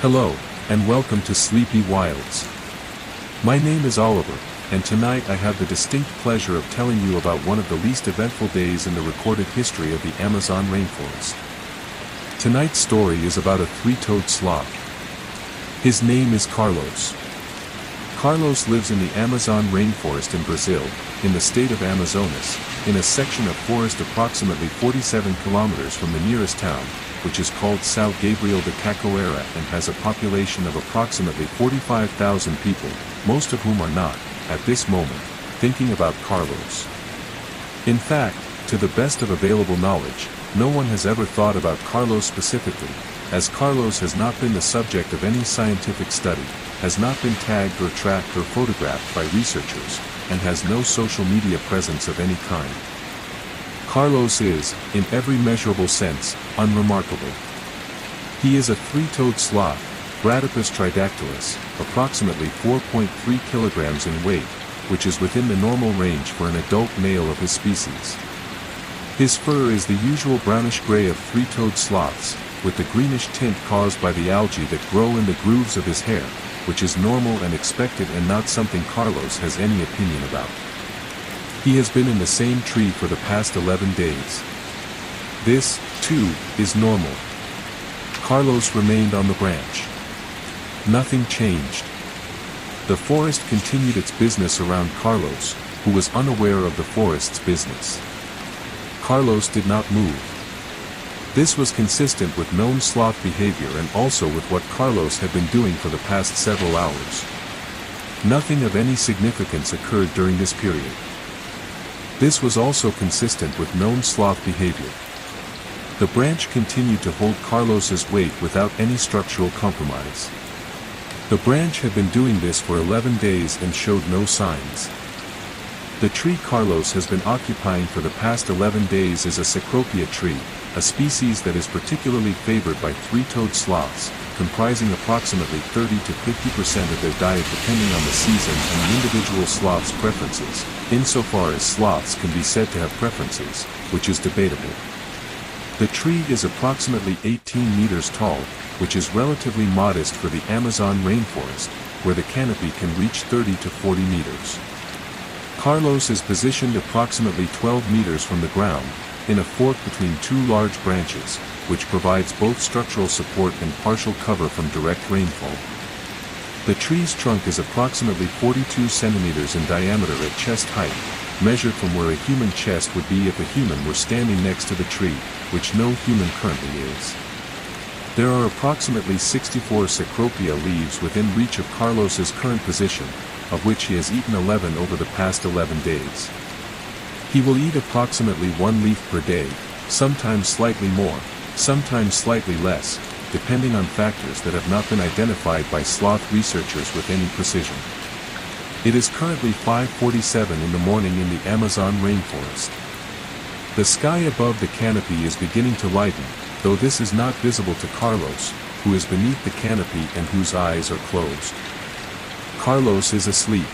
Hello, and welcome to Sleepy Wilds. My name is Oliver, and tonight I have the distinct pleasure of telling you about one of the least eventful days in the recorded history of the Amazon rainforest. Tonight's story is about a three-toed sloth. His name is Carlos. Carlos lives in the Amazon rainforest in Brazil, in the state of Amazonas, in a section of forest approximately 47 kilometers from the nearest town, which is called São Gabriel de Cachoeira and has a population of approximately 45,000 people, most of whom are not, at this moment, thinking about Carlos. In fact, to the best of available knowledge, no one has ever thought about Carlos specifically, as Carlos has not been the subject of any scientific study, has not been tagged or tracked or photographed by researchers, and has no social media presence of any kind. Carlos is, in every measurable sense, unremarkable. He is a three-toed sloth, Bradypus tridactylus, approximately 4.3 kilograms in weight, which is within the normal range for an adult male of his species. His fur is the usual brownish-gray of three-toed sloths, with the greenish tint caused by the algae that grow in the grooves of his hair, which is normal and expected and not something Carlos has any opinion about. He has been in the same tree for the past 11 days. This, too, is normal. Carlos remained on the branch. Nothing changed. The forest continued its business around Carlos, who was unaware of the forest's business. Carlos did not move. This was consistent with known sloth behavior and also with what Carlos had been doing for the past several hours. Nothing of any significance occurred during this period. This was also consistent with known sloth behavior. The branch continued to hold Carlos's weight without any structural compromise. The branch had been doing this for 11 days and showed no signs. The tree Carlos has been occupying for the past 11 days is a Cecropia tree, a species that is particularly favored by three-toed sloths, comprising approximately 30 to 50% of their diet depending on the season and the individual sloth's preferences, insofar as sloths can be said to have preferences, which is debatable. The tree is approximately 18 meters tall, which is relatively modest for the Amazon rainforest, where the canopy can reach 30 to 40 meters. Carlos is positioned approximately 12 meters from the ground, in a fork between two large branches, which provides both structural support and partial cover from direct rainfall. The tree's trunk is approximately 42 centimeters in diameter at chest height, measured from where a human chest would be if a human were standing next to the tree, which no human currently is. There are approximately 64 Cecropia leaves within reach of Carlos's current position, of which he has eaten 11 over the past 11 days. He will eat approximately one leaf per day, sometimes slightly more, sometimes slightly less, depending on factors that have not been identified by sloth researchers with any precision. It is currently 5:47 in the morning in the Amazon rainforest. The sky above the canopy is beginning to lighten, though this is not visible to Carlos, who is beneath the canopy and whose eyes are closed. Carlos is asleep.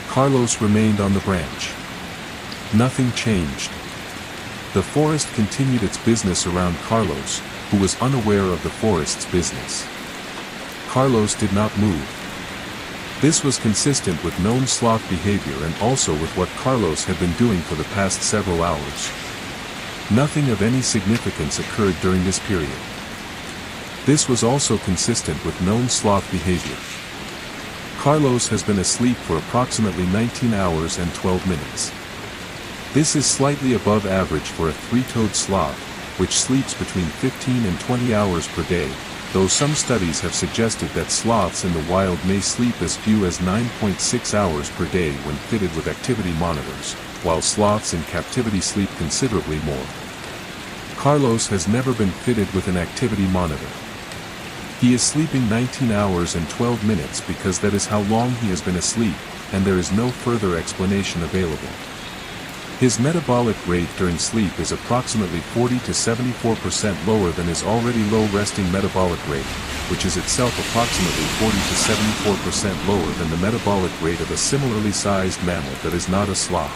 Carlos remained on the branch. Nothing changed. The forest continued its business around Carlos, who was unaware of the forest's business. Carlos did not move. This was consistent with known sloth behavior and also with what Carlos had been doing for the past several hours. Nothing of any significance occurred during this period. This was also consistent with known sloth behavior. Carlos has been asleep for approximately 19 hours and 12 minutes. This is slightly above average for a three-toed sloth, which sleeps between 15 and 20 hours per day, though some studies have suggested that sloths in the wild may sleep as few as 9.6 hours per day when fitted with activity monitors, while sloths in captivity sleep considerably more. Carlos has never been fitted with an activity monitor. He is sleeping 19 hours and 12 minutes because that is how long he has been asleep, and there is no further explanation available. His metabolic rate during sleep is approximately 40 to 74% lower than his already low resting metabolic rate, which is itself approximately 40 to 74% lower than the metabolic rate of a similarly sized mammal that is not a sloth.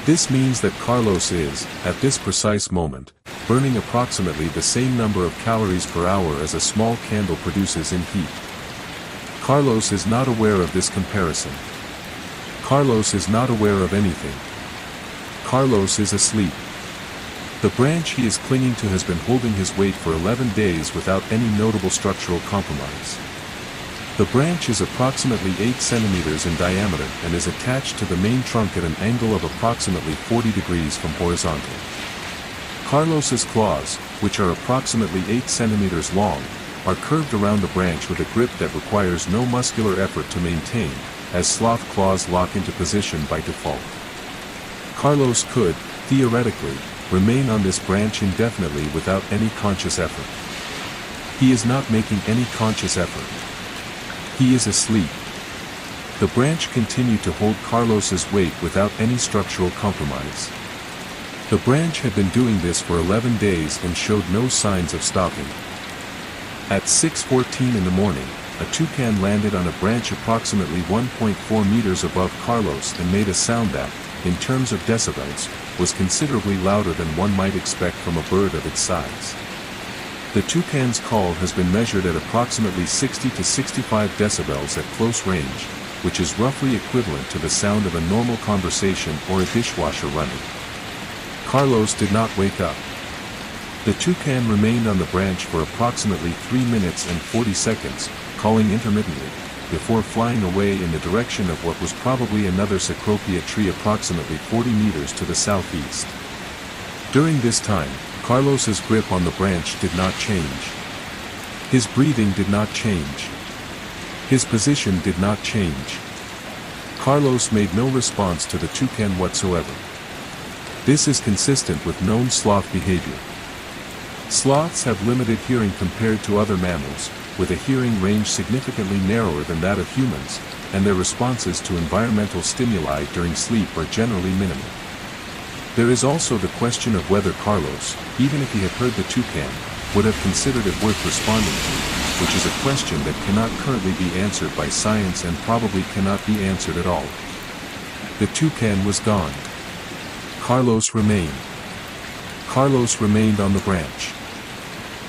This means that Carlos is, at this precise moment, burning approximately the same number of calories per hour as a small candle produces in heat. Carlos is not aware of this comparison. Carlos is not aware of anything. Carlos is asleep. The branch he is clinging to has been holding his weight for 11 days without any notable structural compromise. The branch is approximately 8 centimeters in diameter and is attached to the main trunk at an angle of approximately 40 degrees from horizontal. Carlos's claws, which are approximately 8 centimeters long, are curved around the branch with a grip that requires no muscular effort to maintain, as sloth claws lock into position by default. Carlos could, theoretically, remain on this branch indefinitely without any conscious effort. He is not making any conscious effort. He is asleep. The branch continued to hold Carlos's weight without any structural compromise. The branch had been doing this for 11 days and showed no signs of stopping. At 6:14 in the morning, a toucan landed on a branch approximately 1.4 meters above Carlos and made a sound that, in terms of decibels, was considerably louder than one might expect from a bird of its size. The toucan's call has been measured at approximately 60 to 65 decibels at close range, which is roughly equivalent to the sound of a normal conversation or a dishwasher running. Carlos did not wake up. The toucan remained on the branch for approximately 3 minutes and 40 seconds, calling intermittently, before flying away in the direction of what was probably another cecropia tree approximately 40 meters to the southeast. During this time, Carlos's grip on the branch did not change. His breathing did not change. His position did not change. Carlos made no response to the toucan whatsoever. This is consistent with known sloth behavior. Sloths have limited hearing compared to other mammals, with a hearing range significantly narrower than that of humans, and their responses to environmental stimuli during sleep are generally minimal. There is also the question of whether Carlos, even if he had heard the toucan, would have considered it worth responding to, which is a question that cannot currently be answered by science and probably cannot be answered at all. The toucan was gone. Carlos remained. Carlos remained on the branch.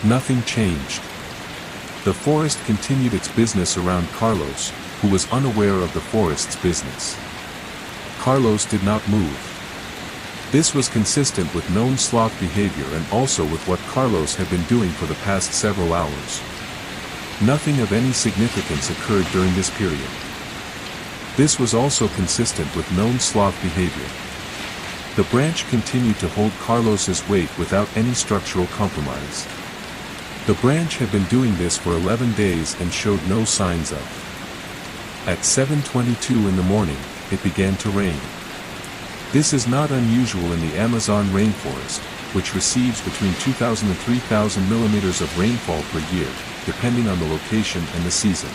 Nothing changed. The forest continued its business around Carlos, who was unaware of the forest's business. Carlos did not move. This was consistent with known sloth behavior and also with what Carlos had been doing for the past several hours. Nothing of any significance occurred during this period. This was also consistent with known sloth behavior. The branch continued to hold Carlos's weight without any structural compromise. The branch had been doing this for 11 days and showed no signs of. At 7:22 in the morning, it began to rain. This is not unusual in the Amazon rainforest, which receives between 2,000 and 3,000 millimeters of rainfall per year, depending on the location and the season.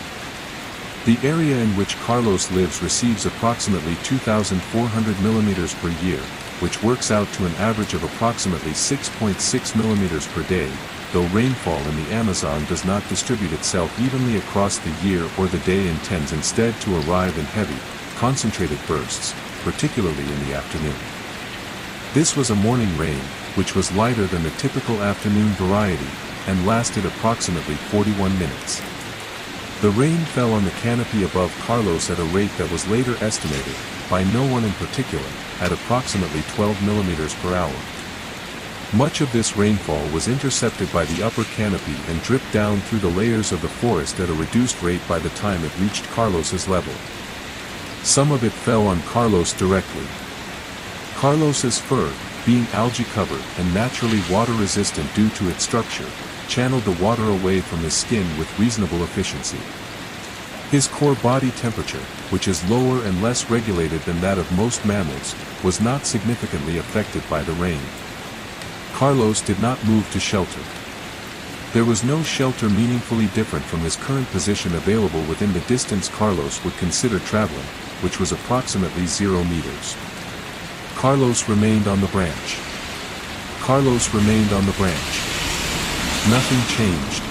The area in which Carlos lives receives approximately 2,400 millimeters per year, which works out to an average of approximately 6.6 millimeters per day, though rainfall in the Amazon does not distribute itself evenly across the year or the day and tends instead to arrive in heavy, concentrated bursts, particularly in the afternoon. This was a morning rain, which was lighter than the typical afternoon variety, and lasted approximately 41 minutes. The rain fell on the canopy above Carlos at a rate that was later estimated, by no one in particular, at approximately 12 millimeters per hour. Much of this rainfall was intercepted by the upper canopy and dripped down through the layers of the forest at a reduced rate by the time it reached Carlos's level. Some of it fell on Carlos directly. Carlos's fur, being algae-covered and naturally water-resistant due to its structure, channeled the water away from his skin with reasonable efficiency. His core body temperature, which is lower and less regulated than that of most mammals, was not significantly affected by the rain. Carlos did not move to shelter. There was no shelter meaningfully different from his current position available within the distance Carlos would consider traveling, which was approximately 0 meters. Carlos remained on the branch. Carlos remained on the branch. Nothing changed.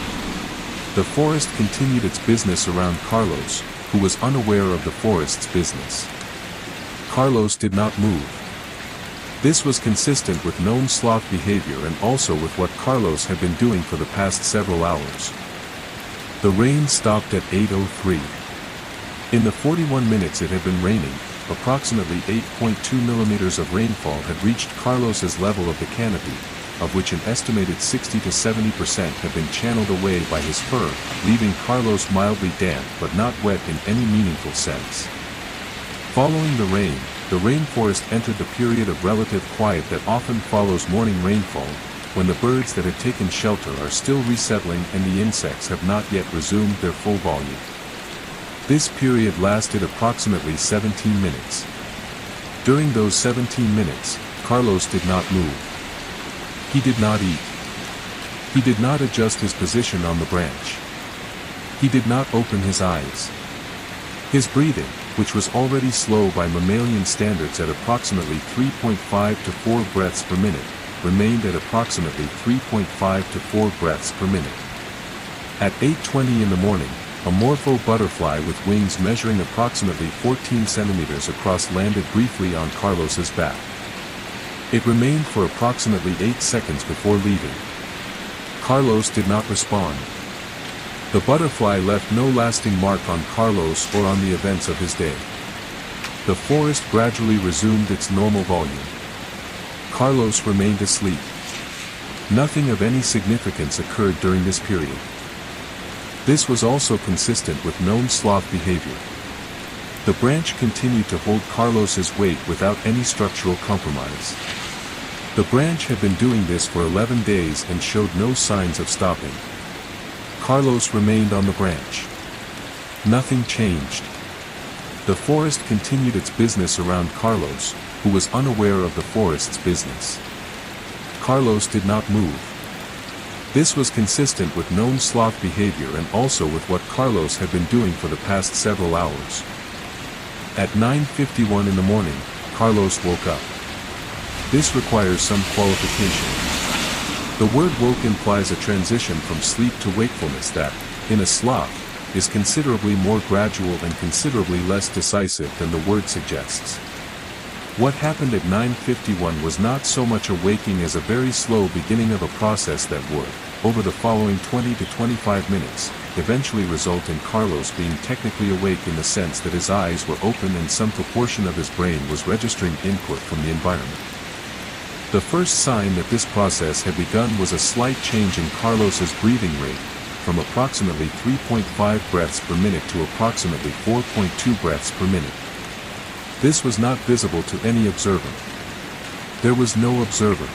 The forest continued its business around Carlos, who was unaware of the forest's business. Carlos did not move. This was consistent with known sloth behavior and also with what Carlos had been doing for the past several hours. The rain stopped at 8:03. In the 41 minutes it had been raining, approximately 8.2 millimeters of rainfall had reached Carlos's level of the canopy, of which an estimated 60 to 70% had been channeled away by his fur, leaving Carlos mildly damp but not wet in any meaningful sense. Following the rain, the rainforest entered the period of relative quiet that often follows morning rainfall, when the birds that had taken shelter are still resettling and the insects have not yet resumed their full volume. This period lasted approximately 17 minutes. During those 17 minutes, Carlos did not move. He did not eat. He did not adjust his position on the branch. He did not open his eyes. His breathing, which was already slow by mammalian standards at approximately 3.5 to 4 breaths per minute, remained at approximately 3.5 to 4 breaths per minute. At 8:20 in the morning, a morpho butterfly with wings measuring approximately 14 centimeters across landed briefly on Carlos's back. It remained for approximately 8 seconds before leaving. Carlos did not respond. The butterfly left no lasting mark on Carlos or on the events of his day. The forest gradually resumed its normal volume. Carlos remained asleep. Nothing of any significance occurred during this period. This was also consistent with known sloth behavior. The branch continued to hold Carlos's weight without any structural compromise. The branch had been doing this for 11 days and showed no signs of stopping. Carlos remained on the branch. Nothing changed. The forest continued its business around Carlos, who was unaware of the forest's business. Carlos did not move. This was consistent with known sloth behavior and also with what Carlos had been doing for the past several hours. At 9:51 in the morning, Carlos woke up. This requires some qualification. The word woke implies a transition from sleep to wakefulness that, in a sloth, is considerably more gradual and considerably less decisive than the word suggests. What happened at 9:51 was not so much a waking as a very slow beginning of a process that would, over the following 20 to 25 minutes, eventually result in Carlos being technically awake in the sense that his eyes were open and some proportion of his brain was registering input from the environment. The first sign that this process had begun was a slight change in Carlos's breathing rate, from approximately 3.5 breaths per minute to approximately 4.2 breaths per minute. This was not visible to any observer. There was no observer.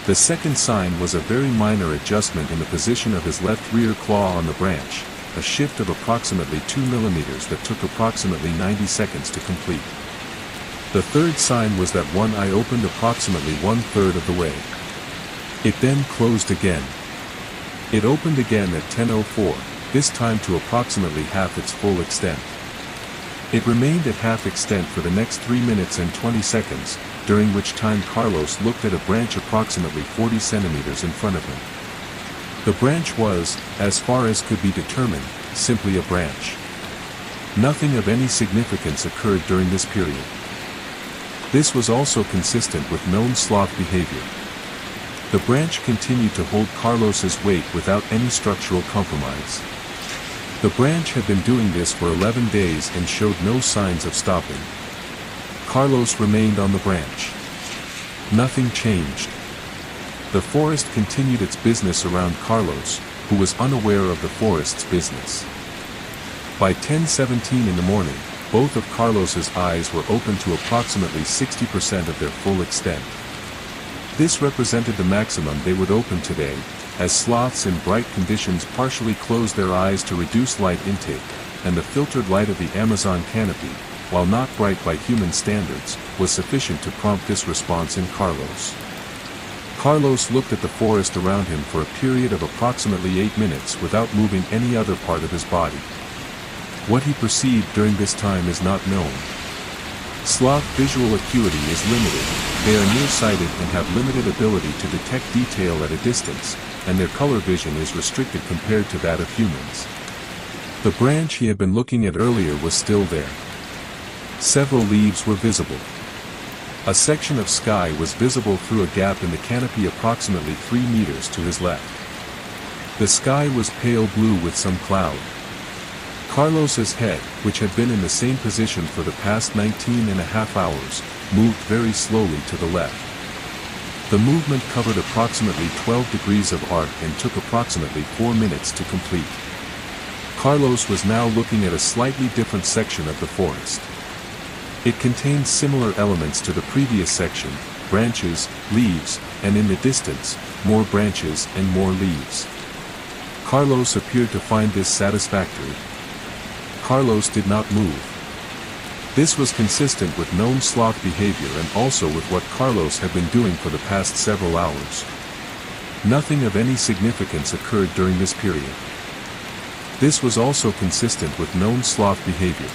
The second sign was a very minor adjustment in the position of his left rear claw on the branch, a shift of approximately 2 millimeters that took approximately 90 seconds to complete. The third sign was that one eye opened approximately 1/3 of the way. It then closed again. It opened again at 10:04, this time to approximately half its full extent. It remained at half extent for the next 3 minutes and 20 seconds, during which time Carlos looked at a branch approximately 40 centimeters in front of him. The branch was, as far as could be determined, simply a branch. Nothing of any significance occurred during this period. This was also consistent with known sloth behavior. The branch continued to hold Carlos's weight without any structural compromise. The branch had been doing this for 11 days and showed no signs of stopping. Carlos remained on the branch. Nothing changed. The forest continued its business around Carlos, who was unaware of the forest's business. By 10:17 in the morning, both of Carlos's eyes were open to approximately 60% of their full extent. This represented the maximum they would open today, as sloths in bright conditions partially close their eyes to reduce light intake, and the filtered light of the Amazon canopy, while not bright by human standards, was sufficient to prompt this response in Carlos. Carlos looked at the forest around him for a period of approximately 8 minutes without moving any other part of his body. What he perceived during this time is not known. Sloth visual acuity is limited, they are nearsighted and have limited ability to detect detail at a distance, and their color vision is restricted compared to that of humans. The branch he had been looking at earlier was still there. Several leaves were visible. A section of sky was visible through a gap in the canopy approximately 3 meters to his left. The sky was pale blue with some cloud. Carlos's head, which had been in the same position for the past 19.5 hours, moved very slowly to the left. The movement covered approximately 12 degrees of arc and took approximately 4 minutes to complete. Carlos was now looking at a slightly different section of the forest. It contained similar elements to the previous section: branches, leaves, and in the distance, more branches and more leaves. Carlos appeared to find this satisfactory. Carlos did not move. This was consistent with known sloth behavior and also with what Carlos had been doing for the past several hours. Nothing of any significance occurred during this period. This was also consistent with known sloth behavior.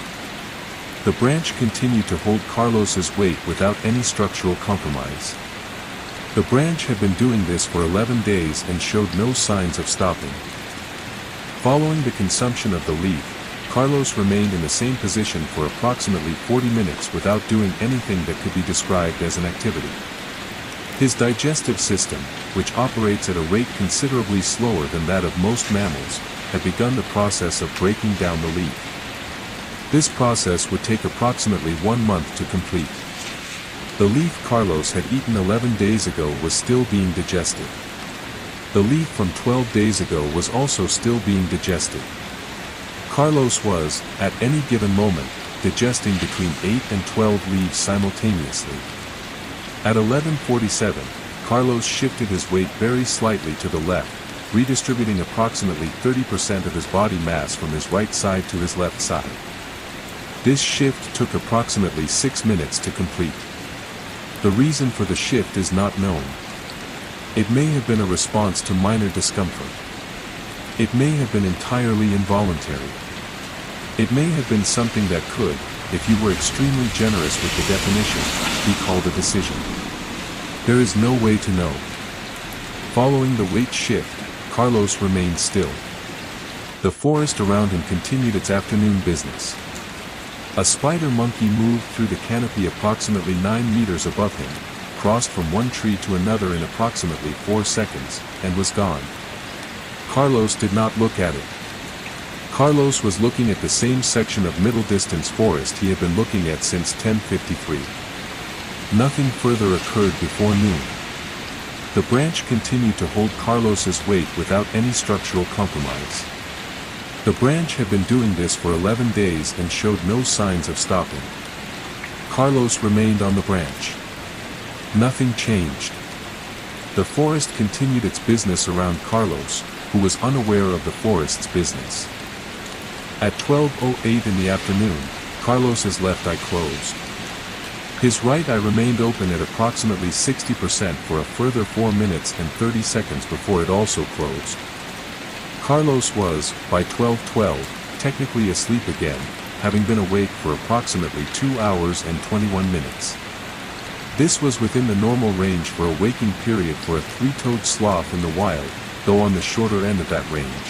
The branch continued to hold Carlos's weight without any structural compromise. The branch had been doing this for 11 days and showed no signs of stopping. Following the consumption of the leaf, Carlos remained in the same position for approximately 40 minutes without doing anything that could be described as an activity. His digestive system, which operates at a rate considerably slower than that of most mammals, had begun the process of breaking down the leaf. This process would take approximately 1 month to complete. The leaf Carlos had eaten 11 days ago was still being digested. The leaf from 12 days ago was also still being digested. Carlos was, at any given moment, digesting between 8 and 12 leaves simultaneously. At 11:47, Carlos shifted his weight very slightly to the left, redistributing approximately 30% of his body mass from his right side to his left side. This shift took approximately 6 minutes to complete. The reason for the shift is not known. It may have been a response to minor discomfort. It may have been entirely involuntary. It may have been something that could, if you were extremely generous with the definition, be called a decision. There is no way to know. Following the weight shift, Carlos remained still. The forest around him continued its afternoon business. A spider monkey moved through the canopy approximately 9 meters above him, crossed from one tree to another in approximately 4 seconds, and was gone. Carlos did not look at it. Carlos was looking at the same section of middle-distance forest he had been looking at since 10:53. Nothing further occurred before noon. The branch continued to hold Carlos's weight without any structural compromise. The branch had been doing this for 11 days and showed no signs of stopping. Carlos remained on the branch. Nothing changed. The forest continued its business around Carlos, who was unaware of the forest's business. At 12:08 in the afternoon, Carlos's left eye closed. His right eye remained open at approximately 60% for a further 4 minutes and 30 seconds before it also closed. Carlos was, by 12:12, technically asleep again, having been awake for approximately 2 hours and 21 minutes. This was within the normal range for a waking period for a 3-toed sloth in the wild, though on the shorter end of that range.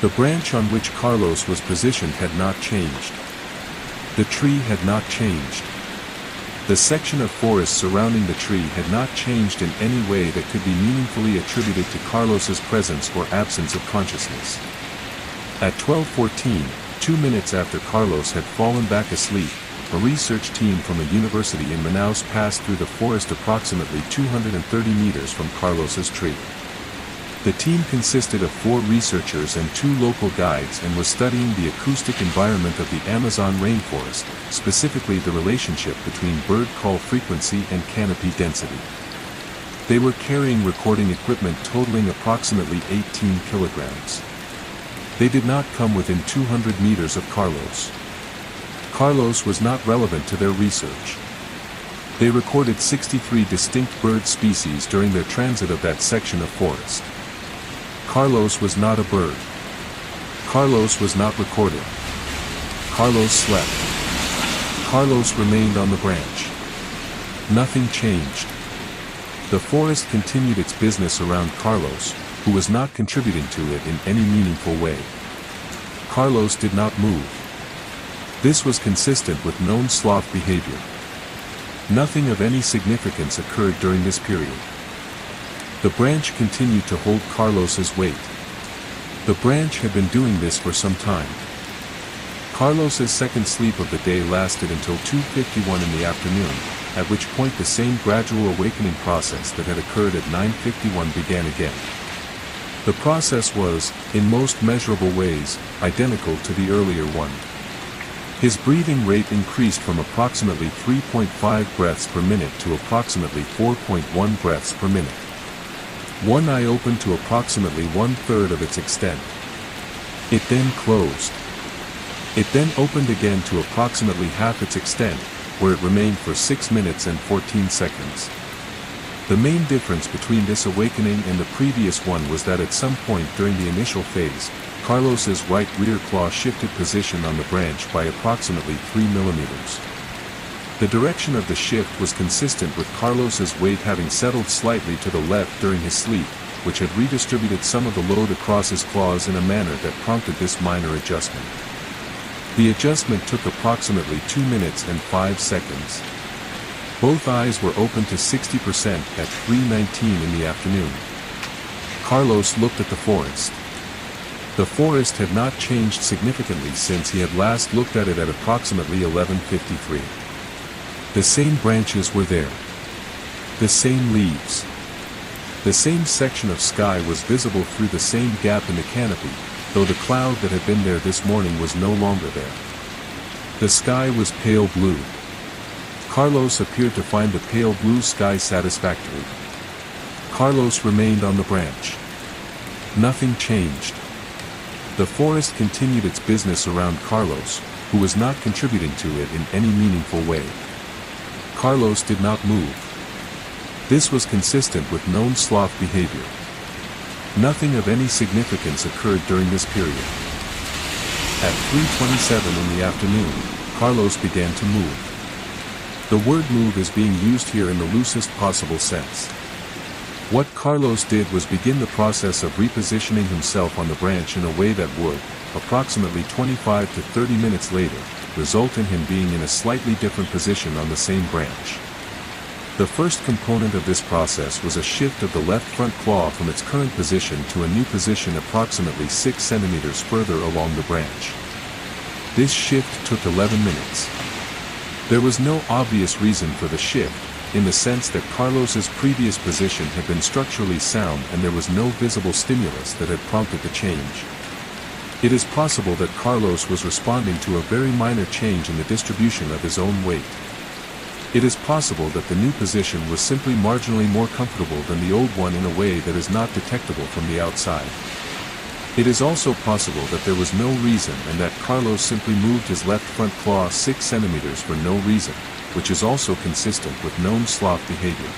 The branch on which Carlos was positioned had not changed. The tree had not changed. The section of forest surrounding the tree had not changed in any way that could be meaningfully attributed to Carlos's presence or absence of consciousness. At 12:14, 2 minutes after Carlos had fallen back asleep, a research team from a university in Manaus passed through the forest approximately 230 meters from Carlos's tree. The team consisted of 4 researchers and 2 local guides and was studying the acoustic environment of the Amazon rainforest, specifically the relationship between bird call frequency and canopy density. They were carrying recording equipment totaling approximately 18 kilograms. They did not come within 200 meters of Carlos. Carlos was not relevant to their research. They recorded 63 distinct bird species during their transit of that section of forest. Carlos was not a bird. Carlos was not recorded. Carlos slept. Carlos remained on the branch. Nothing changed. The forest continued its business around Carlos, who was not contributing to it in any meaningful way. Carlos did not move. This was consistent with known sloth behavior. Nothing of any significance occurred during this period. The branch continued to hold Carlos's weight. The branch had been doing this for some time. Carlos's second sleep of the day lasted until 2:51 in the afternoon, at which point the same gradual awakening process that had occurred at 9:51 began again. The process was, in most measurable ways, identical to the earlier one. His breathing rate increased from approximately 3.5 breaths per minute to approximately 4.1 breaths per minute. One eye opened to approximately 1/3 of its extent. It then closed. It then opened again to approximately half its extent, where it remained for 6 minutes and 14 seconds. The main difference between this awakening and the previous one was that at some point during the initial phase, Carlos's right rear claw shifted position on the branch by approximately 3 millimeters. The direction of the shift was consistent with Carlos's weight having settled slightly to the left during his sleep, which had redistributed some of the load across his claws in a manner that prompted this minor adjustment. The adjustment took approximately 2 minutes and 5 seconds. Both eyes were open to 60% at 3:19 in the afternoon. Carlos looked at the forest. The forest had not changed significantly since he had last looked at it at approximately 11:53. The same branches were there. The same leaves. The same section of sky was visible through the same gap in the canopy, though the cloud that had been there this morning was no longer there. The sky was pale blue. Carlos appeared to find the pale blue sky satisfactory. Carlos remained on the branch. Nothing changed. The forest continued its business around Carlos, who was not contributing to it in any meaningful way. Carlos did not move. This was consistent with known sloth behavior. Nothing of any significance occurred during this period. At 3:27 in the afternoon, Carlos began to move. The word move is being used here in the loosest possible sense. What Carlos did was begin the process of repositioning himself on the branch in a way that would, approximately 25 to 30 minutes later, result in him being in a slightly different position on the same branch. The first component of this process was a shift of the left front claw from its current position to a new position approximately 6 centimeters further along the branch. This shift took 11 minutes. There was no obvious reason for the shift, in the sense that Carlos's previous position had been structurally sound and there was no visible stimulus that had prompted the change. It is possible that Carlos was responding to a very minor change in the distribution of his own weight. It is possible that the new position was simply marginally more comfortable than the old one in a way that is not detectable from the outside. It is also possible that there was no reason and that Carlos simply moved his left front claw 6 centimeters for no reason, which is also consistent with known sloth behavior.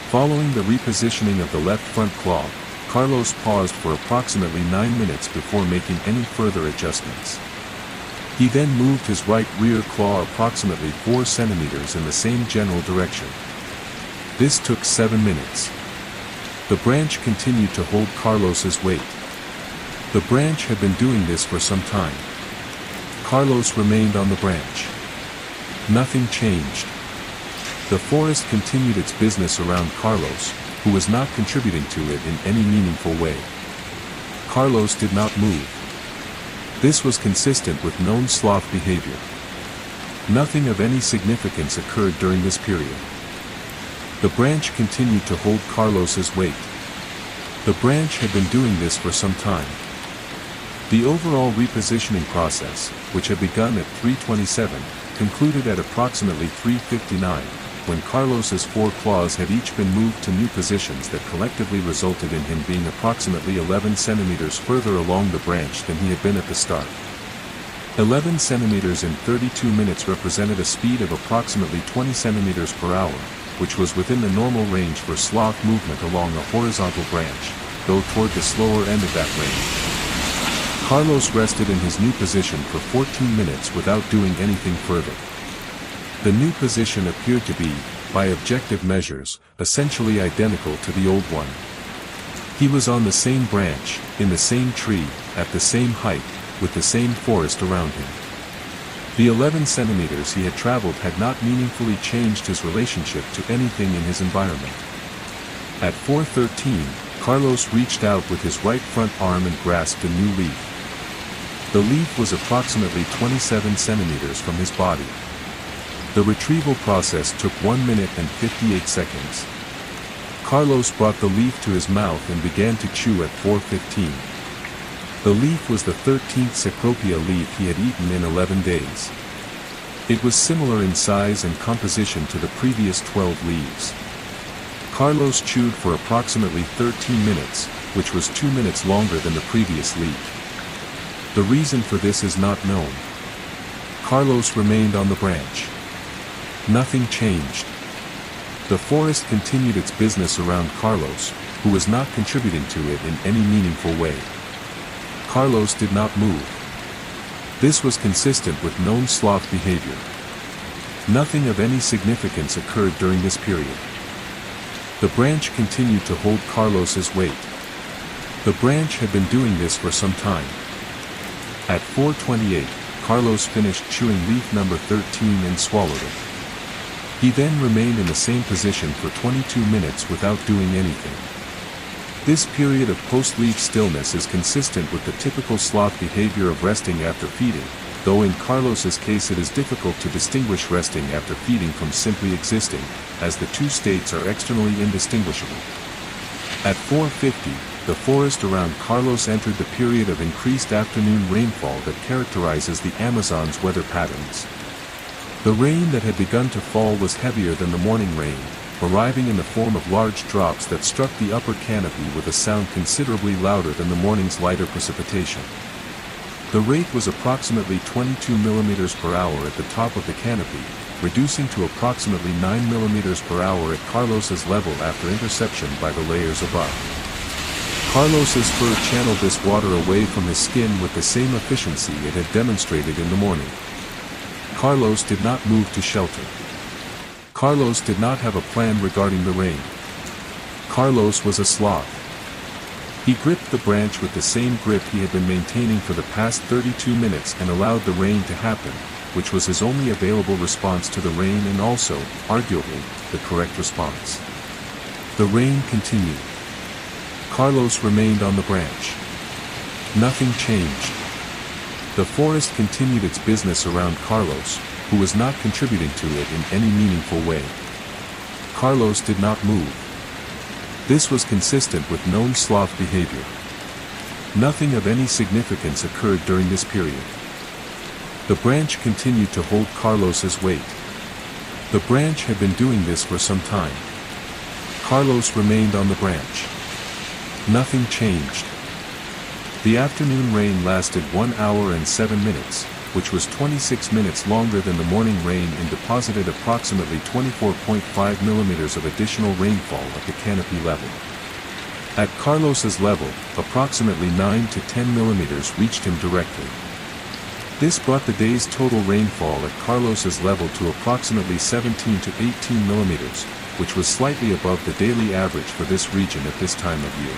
Following the repositioning of the left front claw, Carlos paused for approximately 9 minutes before making any further adjustments. He then moved his right rear claw approximately 4 centimeters in the same general direction. This took 7 minutes. The branch continued to hold Carlos's weight. The branch had been doing this for some time. Carlos remained on the branch. Nothing changed. The forest continued its business around Carlos, who was not contributing to it in any meaningful way. Carlos did not move. This was consistent with known sloth behavior. Nothing of any significance occurred during this period. The branch continued to hold Carlos's weight. The branch had been doing this for some time. The overall repositioning process, which had begun at 3:27, concluded at approximately 3:59, when Carlos's 4 claws had each been moved to new positions that collectively resulted in him being approximately 11 centimeters further along the branch than he had been at the start. 11 centimeters in 32 minutes represented a speed of approximately 20 centimeters per hour, which was within the normal range for sloth movement along a horizontal branch, though toward the slower end of that range. Carlos rested in his new position for 14 minutes without doing anything further. The new position appeared to be, by objective measures, essentially identical to the old one. He was on the same branch, in the same tree, at the same height, with the same forest around him. The 11 centimeters he had traveled had not meaningfully changed his relationship to anything in his environment. At 4:13, Carlos reached out with his right front arm and grasped a new leaf. The leaf was approximately 27 centimeters from his body. The retrieval process took 1 minute and 58 seconds. Carlos brought the leaf to his mouth and began to chew at 4:15. The leaf was the 13th Cecropia leaf he had eaten in 11 days. It was similar in size and composition to the previous 12 leaves. Carlos chewed for approximately 13 minutes, which was 2 minutes longer than the previous leaf. The reason for this is not known. Carlos remained on the branch. Nothing changed. The forest continued its business around Carlos, who was not contributing to it in any meaningful way. Carlos did not move. This was consistent with known sloth behavior. Nothing of any significance occurred during this period. The branch continued to hold Carlos's weight. The branch had been doing this for some time. At 4:28, Carlos finished chewing leaf number 13 and swallowed it. He then remained in the same position for 22 minutes without doing anything. This period of post-leaf stillness is consistent with the typical sloth behavior of resting after feeding, though in Carlos's case it is difficult to distinguish resting after feeding from simply existing, as the two states are externally indistinguishable. At 4:50, the forest around Carlos entered the period of increased afternoon rainfall that characterizes the Amazon's weather patterns. The rain that had begun to fall was heavier than the morning rain, arriving in the form of large drops that struck the upper canopy with a sound considerably louder than the morning's lighter precipitation. The rate was approximately 22 mm per hour at the top of the canopy, reducing to approximately 9 mm per hour at Carlos's level after interception by the layers above. Carlos's fur channeled this water away from his skin with the same efficiency it had demonstrated in the morning. Carlos did not move to shelter. Carlos did not have a plan regarding the rain. Carlos was a sloth. He gripped the branch with the same grip he had been maintaining for the past 32 minutes and allowed the rain to happen, which was his only available response to the rain and also, arguably, the correct response. The rain continued. Carlos remained on the branch. Nothing changed. The forest continued its business around Carlos, who was not contributing to it in any meaningful way. Carlos did not move. This was consistent with known sloth behavior. Nothing of any significance occurred during this period. The branch continued to hold Carlos's weight. The branch had been doing this for some time. Carlos remained on the branch. Nothing changed. The afternoon rain lasted 1 hour and 7 minutes, which was 26 minutes longer than the morning rain, and deposited approximately 24.5 millimeters of additional rainfall at the canopy level. At Carlos's level, approximately 9 to 10 millimeters reached him directly. This brought the day's total rainfall at Carlos's level to approximately 17 to 18 millimeters, which was slightly above the daily average for this region at this time of year.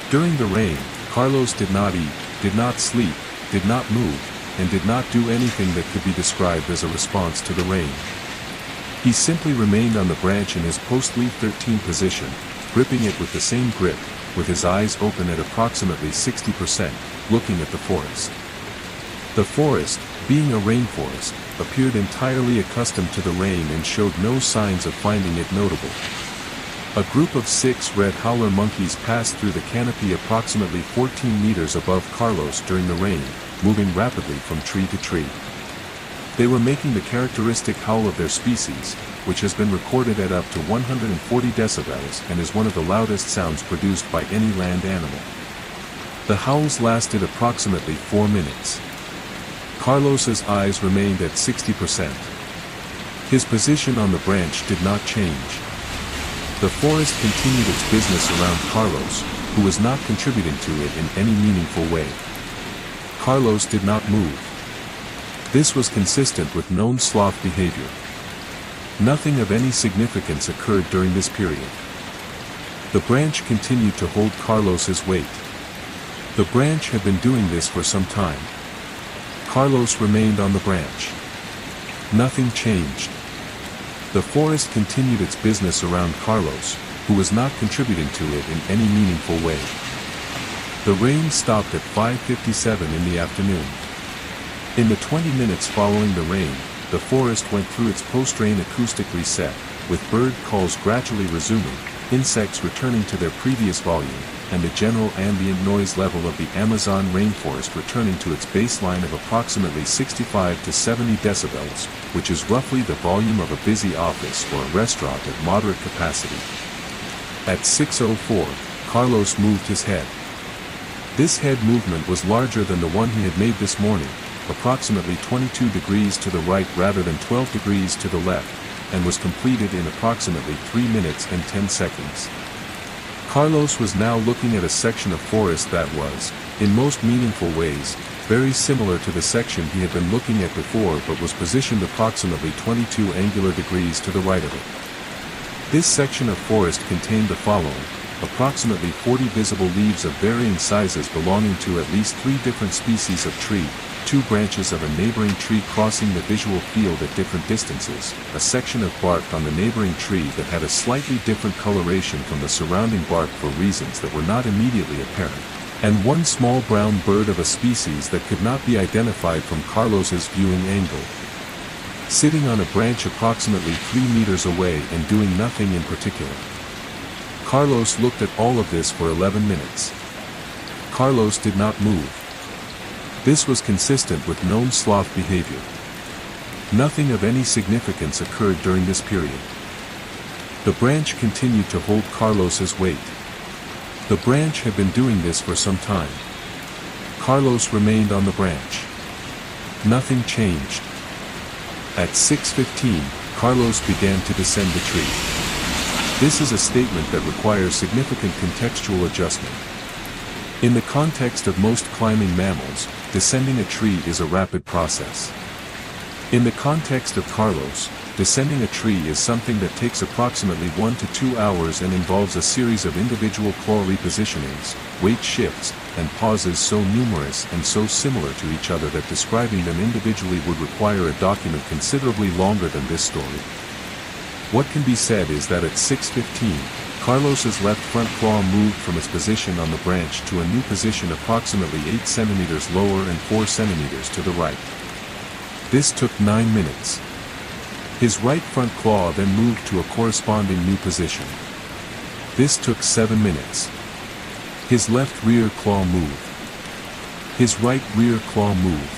During the rain, Carlos did not eat, did not sleep, did not move, and did not do anything that could be described as a response to the rain. He simply remained on the branch in his post-leaf 13 position, gripping it with the same grip, with his eyes open at approximately 60%, looking at the forest. The forest, being a rainforest, appeared entirely accustomed to the rain and showed no signs of finding it notable. A group of 6 red howler monkeys passed through the canopy approximately 14 meters above Carlos during the rain, moving rapidly from tree to tree. They were making the characteristic howl of their species, which has been recorded at up to 140 decibels and is one of the loudest sounds produced by any land animal. The howls lasted approximately 4 minutes. Carlos's eyes remained at 60%. His position on the branch did not change. The forest continued its business around Carlos, who was not contributing to it in any meaningful way. Carlos did not move. This was consistent with known sloth behavior. Nothing of any significance occurred during this period. The branch continued to hold Carlos's weight. The branch had been doing this for some time. Carlos remained on the branch. Nothing changed. The forest continued its business around Carlos, who was not contributing to it in any meaningful way. The rain stopped at 5:57 in the afternoon. In the 20 minutes following the rain, the forest went through its post-rain acoustic reset, with bird calls gradually resuming, insects returning to their previous volume, and the general ambient noise level of the Amazon rainforest returning to its baseline of approximately 65 to 70 decibels, which is roughly the volume of a busy office or a restaurant at moderate capacity. At 6:04, Carlos moved his head. This head movement was larger than the one he had made this morning, approximately 22 degrees to the right rather than 12 degrees to the left, and was completed in approximately 3 minutes and 10 seconds. Carlos was now looking at a section of forest that was, in most meaningful ways, very similar to the section he had been looking at before but was positioned approximately 22 angular degrees to the right of it. This section of forest contained the following: approximately 40 visible leaves of varying sizes belonging to at least 3 different species of tree, 2 branches of a neighboring tree crossing the visual field at different distances, a section of bark on the neighboring tree that had a slightly different coloration from the surrounding bark for reasons that were not immediately apparent, and 1 small brown bird of a species that could not be identified from Carlos's viewing angle, sitting on a branch approximately 3 meters away and doing nothing in particular. Carlos looked at all of this for 11 minutes. Carlos did not move. This was consistent with known sloth behavior. Nothing of any significance occurred during this period. The branch continued to hold Carlos's weight. The branch had been doing this for some time. Carlos remained on the branch. Nothing changed. At 6:15, Carlos began to descend the tree. This is a statement that requires significant contextual adjustment. In the context of most climbing mammals, descending a tree is a rapid process. In the context of Carlos, descending a tree is something that takes approximately 1 to 2 hours and involves a series of individual claw repositionings, weight shifts, and pauses so numerous and so similar to each other that describing them individually would require a document considerably longer than this story. What can be said is that at 6:15, Carlos's left front claw moved from its position on the branch to a new position approximately 8 centimeters lower and 4 centimeters to the right. This took 9 minutes. His right front claw then moved to a corresponding new position. This took 7 minutes. His left rear claw moved. His right rear claw moved.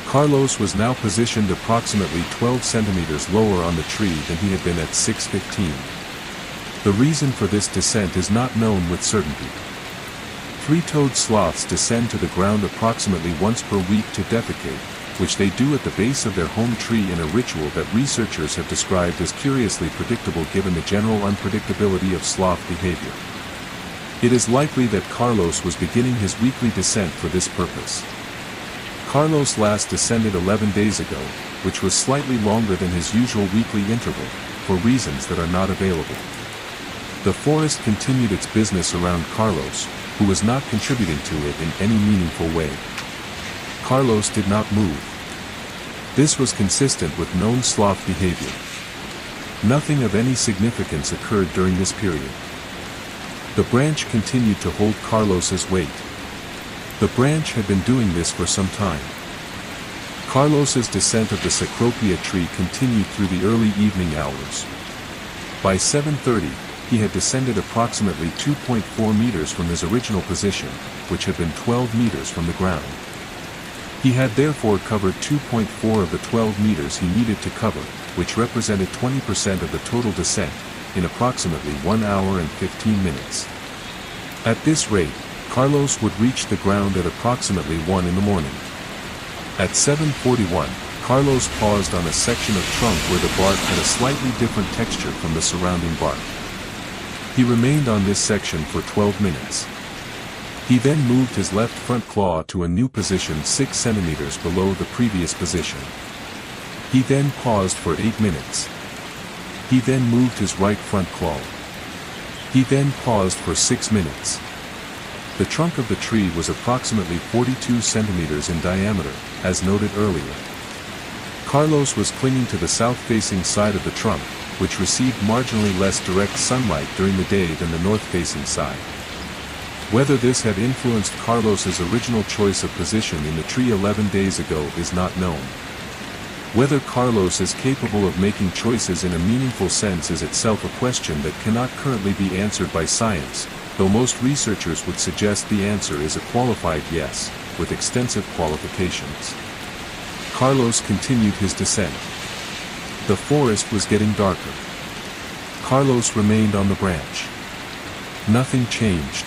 Carlos was now positioned approximately 12 centimeters lower on the tree than he had been at 6:15. The reason for this descent is not known with certainty. 3-toed sloths descend to the ground approximately once per week to defecate, which they do at the base of their home tree in a ritual that researchers have described as curiously predictable given the general unpredictability of sloth behavior. It is likely that Carlos was beginning his weekly descent for this purpose. Carlos last descended 11 days ago, which was slightly longer than his usual weekly interval, for reasons that are not available. The forest continued its business around Carlos, who was not contributing to it in any meaningful way. Carlos did not move. This was consistent with known sloth behavior. Nothing of any significance occurred during this period. The branch continued to hold Carlos's weight. The branch had been doing this for some time. Carlos's descent of the Cecropia tree continued through the early evening hours. By 7:30, he had descended approximately 2.4 meters from his original position, which had been 12 meters from the ground. He had therefore covered 2.4 of the 12 meters he needed to cover, which represented 20% of the total descent, in approximately 1 hour and 15 minutes. At this rate, Carlos would reach the ground at approximately 1 in the morning. At 7:41, Carlos paused on a section of trunk where the bark had a slightly different texture from the surrounding bark. He remained on this section for 12 minutes. He then moved his left front claw to a new position 6 centimeters below the previous position. He then paused for 8 minutes. He then moved his right front claw. He then paused for 6 minutes. The trunk of the tree was approximately 42 centimeters in diameter, as noted earlier. Carlos was clinging to the south-facing side of the trunk, which received marginally less direct sunlight during the day than the north-facing side. Whether this had influenced Carlos's original choice of position in the tree 11 days ago is not known. Whether Carlos is capable of making choices in a meaningful sense is itself a question that cannot currently be answered by science, though most researchers would suggest the answer is a qualified yes, with extensive qualifications. Carlos continued his descent. The forest was getting darker. Carlos remained on the branch. Nothing changed.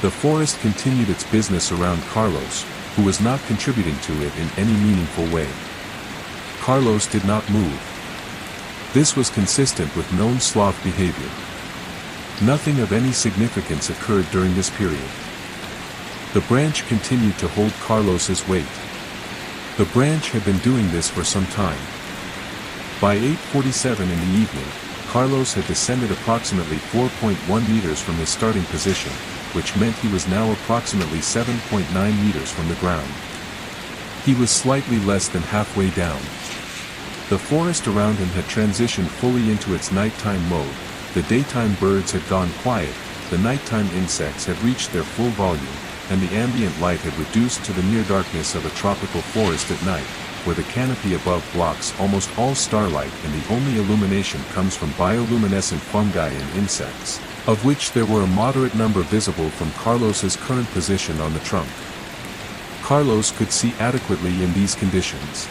The forest continued its business around Carlos, who was not contributing to it in any meaningful way. Carlos did not move. This was consistent with known sloth behavior. Nothing of any significance occurred during this period. The branch continued to hold Carlos's weight. The branch had been doing this for some time. By 8:47 in the evening, Carlos had descended approximately 4.1 meters from his starting position, which meant he was now approximately 7.9 meters from the ground. He was slightly less than halfway down. The forest around him had transitioned fully into its nighttime mode, the daytime birds had gone quiet, the nighttime insects had reached their full volume, and the ambient light had reduced to the near darkness of a tropical forest at night, where the canopy above blocks almost all starlight and the only illumination comes from bioluminescent fungi and insects, of which there were a moderate number visible from Carlos's current position on the trunk. Carlos could see adequately in these conditions.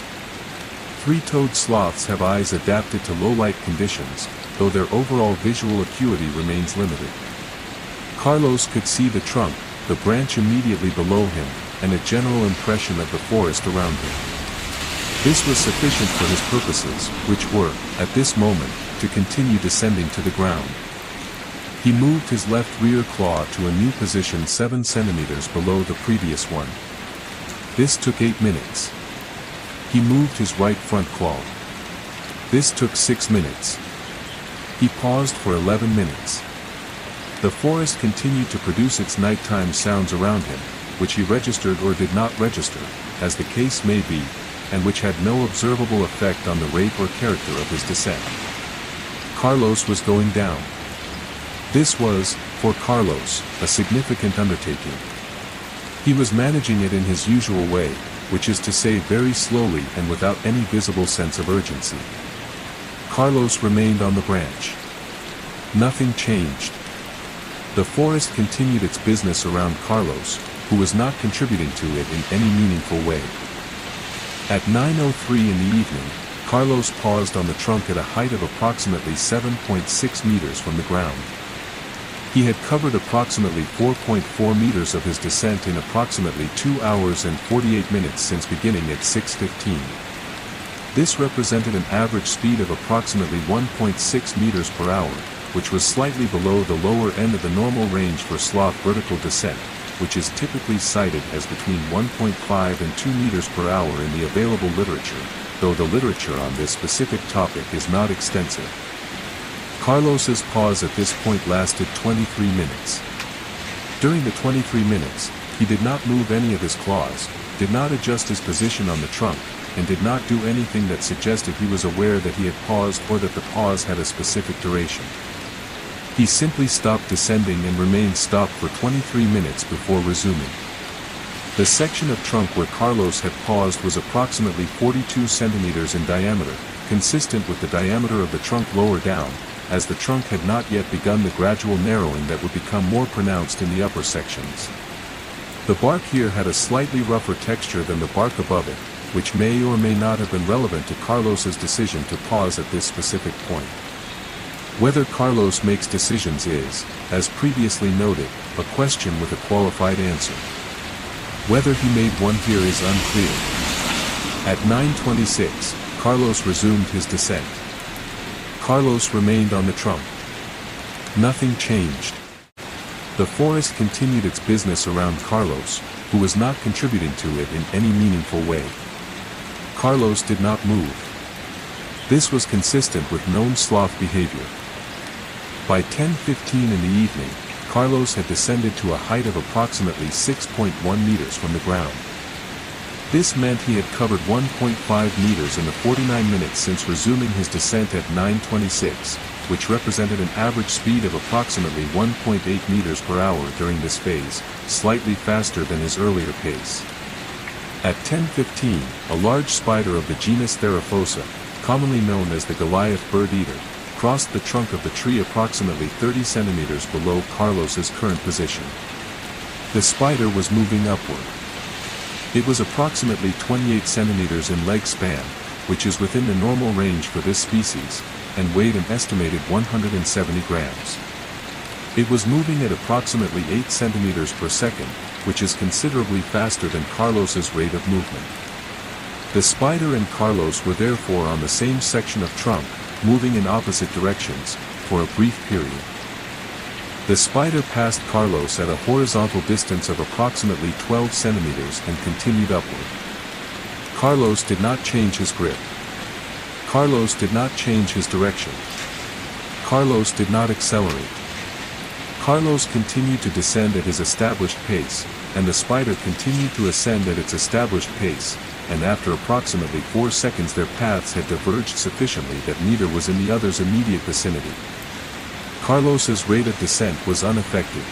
Three-toed sloths have eyes adapted to low-light conditions, though their overall visual acuity remains limited. Carlos could see the trunk, the branch immediately below him, and a general impression of the forest around him. This was sufficient for his purposes, which were, at this moment, to continue descending to the ground. He moved his left rear claw to a new position 7 centimeters below the previous one. This took 8 minutes. He moved his right front claw. This took 6 minutes. He paused for 11 minutes. The forest continued to produce its nighttime sounds around him, which he registered or did not register, as the case may be, and which had no observable effect on the rate or character of his descent. Carlos was going down. This was, for Carlos, a significant undertaking. He was managing it in his usual way, which is to say very slowly and without any visible sense of urgency. Carlos remained on the branch. Nothing changed. The forest continued its business around Carlos, who was not contributing to it in any meaningful way. At 9:03 in the evening, Carlos paused on the trunk at a height of approximately 7.6 meters from the ground. He had covered approximately 4.4 meters of his descent in approximately 2 hours and 48 minutes since beginning at 6:15. This represented an average speed of approximately 1.6 meters per hour, which was slightly below the lower end of the normal range for sloth vertical descent, which is typically cited as between 1.5 and 2 meters per hour in the available literature, though the literature on this specific topic is not extensive. Carlos's pause at this point lasted 23 minutes. During the 23 minutes, he did not move any of his claws, did not adjust his position on the trunk, and did not do anything that suggested he was aware that he had paused or that the pause had a specific duration. He simply stopped descending and remained stopped for 23 minutes before resuming. The section of trunk where Carlos had paused was approximately 42 centimeters in diameter, consistent with the diameter of the trunk lower down, as the trunk had not yet begun the gradual narrowing that would become more pronounced in the upper sections. The bark here had a slightly rougher texture than the bark above it, which may or may not have been relevant to Carlos's decision to pause at this specific point. Whether Carlos makes decisions is, as previously noted, a question with a qualified answer. Whether he made one here is unclear. At 9:26, Carlos resumed his descent. Carlos remained on the trunk. Nothing changed. The forest continued its business around Carlos, who was not contributing to it in any meaningful way. Carlos did not move. This was consistent with known sloth behavior. By 10:15 in the evening, Carlos had descended to a height of approximately 6.1 meters from the ground. This meant he had covered 1.5 meters in the 49 minutes since resuming his descent at 9:26, which represented an average speed of approximately 1.8 meters per hour during this phase, slightly faster than his earlier pace. At 10:15, a large spider of the genus Theraphosa, commonly known as the Goliath bird-eater, crossed the trunk of the tree approximately 30 centimeters below Carlos's current position. The spider was moving upward. It was approximately 28 centimeters in leg span, which is within the normal range for this species, and weighed an estimated 170 grams. It was moving at approximately 8 centimeters per second, which is considerably faster than Carlos's rate of movement. The spider and Carlos were therefore on the same section of trunk, moving in opposite directions, for a brief period. The spider passed Carlos at a horizontal distance of approximately 12 centimeters and continued upward. Carlos did not change his grip. Carlos did not change his direction. Carlos did not accelerate. Carlos continued to descend at his established pace, and the spider continued to ascend at its established pace, and after approximately 4 seconds their paths had diverged sufficiently that neither was in the other's immediate vicinity. Carlos's rate of descent was unaffected.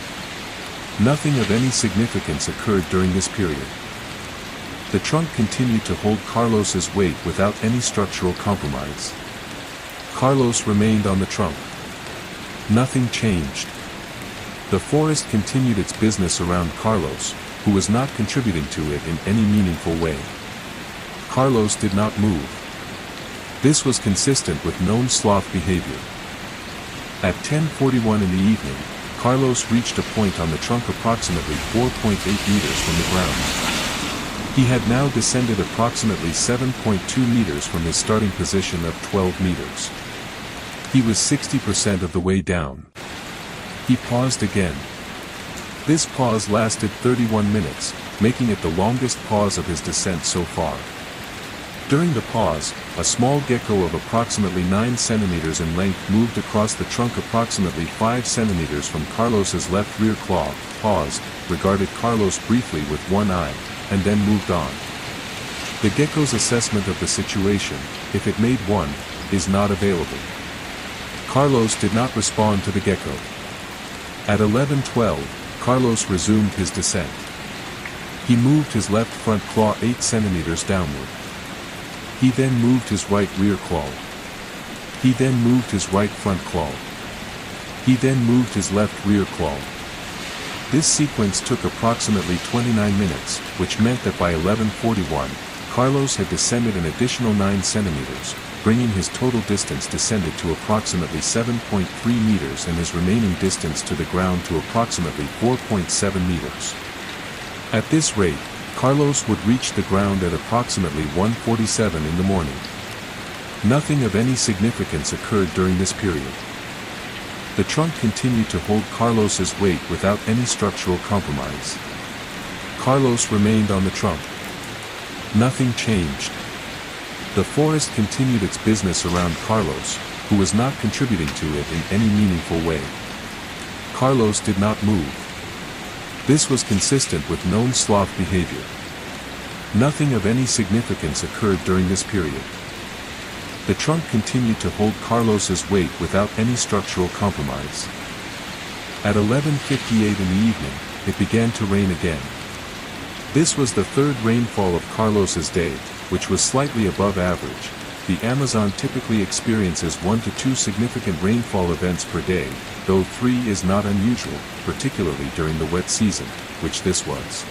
Nothing of any significance occurred during this period. The trunk continued to hold Carlos's weight without any structural compromise. Carlos remained on the trunk. Nothing changed. The forest continued its business around Carlos, who was not contributing to it in any meaningful way. Carlos did not move. This was consistent with known sloth behavior. At 10:41 in the evening, Carlos reached a point on the trunk approximately 4.8 meters from the ground. He had now descended approximately 7.2 meters from his starting position of 12 meters. He was 60% of the way down. He paused again. This pause lasted 31 minutes, making it the longest pause of his descent so far. During the pause, a small gecko of approximately 9 centimeters in length moved across the trunk approximately 5 centimeters from Carlos's left rear claw, paused, regarded Carlos briefly with one eye, and then moved on. The gecko's assessment of the situation, if it made one, is not available. Carlos did not respond to the gecko. At 11:12, Carlos resumed his descent. He moved his left front claw 8 centimeters downward. He then moved his right rear claw. He then moved his right front claw. He then moved his left rear claw. This sequence took approximately 29 minutes, which meant that by 11:41, Carlos had descended an additional 9 centimeters, bringing his total distance descended to approximately 7.3 meters and his remaining distance to the ground to approximately 4.7 meters. At this rate, Carlos would reach the ground at approximately 1:47 in the morning. Nothing of any significance occurred during this period. The trunk continued to hold Carlos's weight without any structural compromise. Carlos remained on the trunk. Nothing changed. The forest continued its business around Carlos, who was not contributing to it in any meaningful way. Carlos did not move. This was consistent with known sloth behavior. Nothing of any significance occurred during this period. The trunk continued to hold Carlos's weight without any structural compromise. At 11:58 in the evening, it began to rain again. This was the third rainfall of Carlos's day, which was slightly above average. The Amazon typically experiences 1 to 2 significant rainfall events per day, though 3 is not unusual, particularly during the wet season, which this was.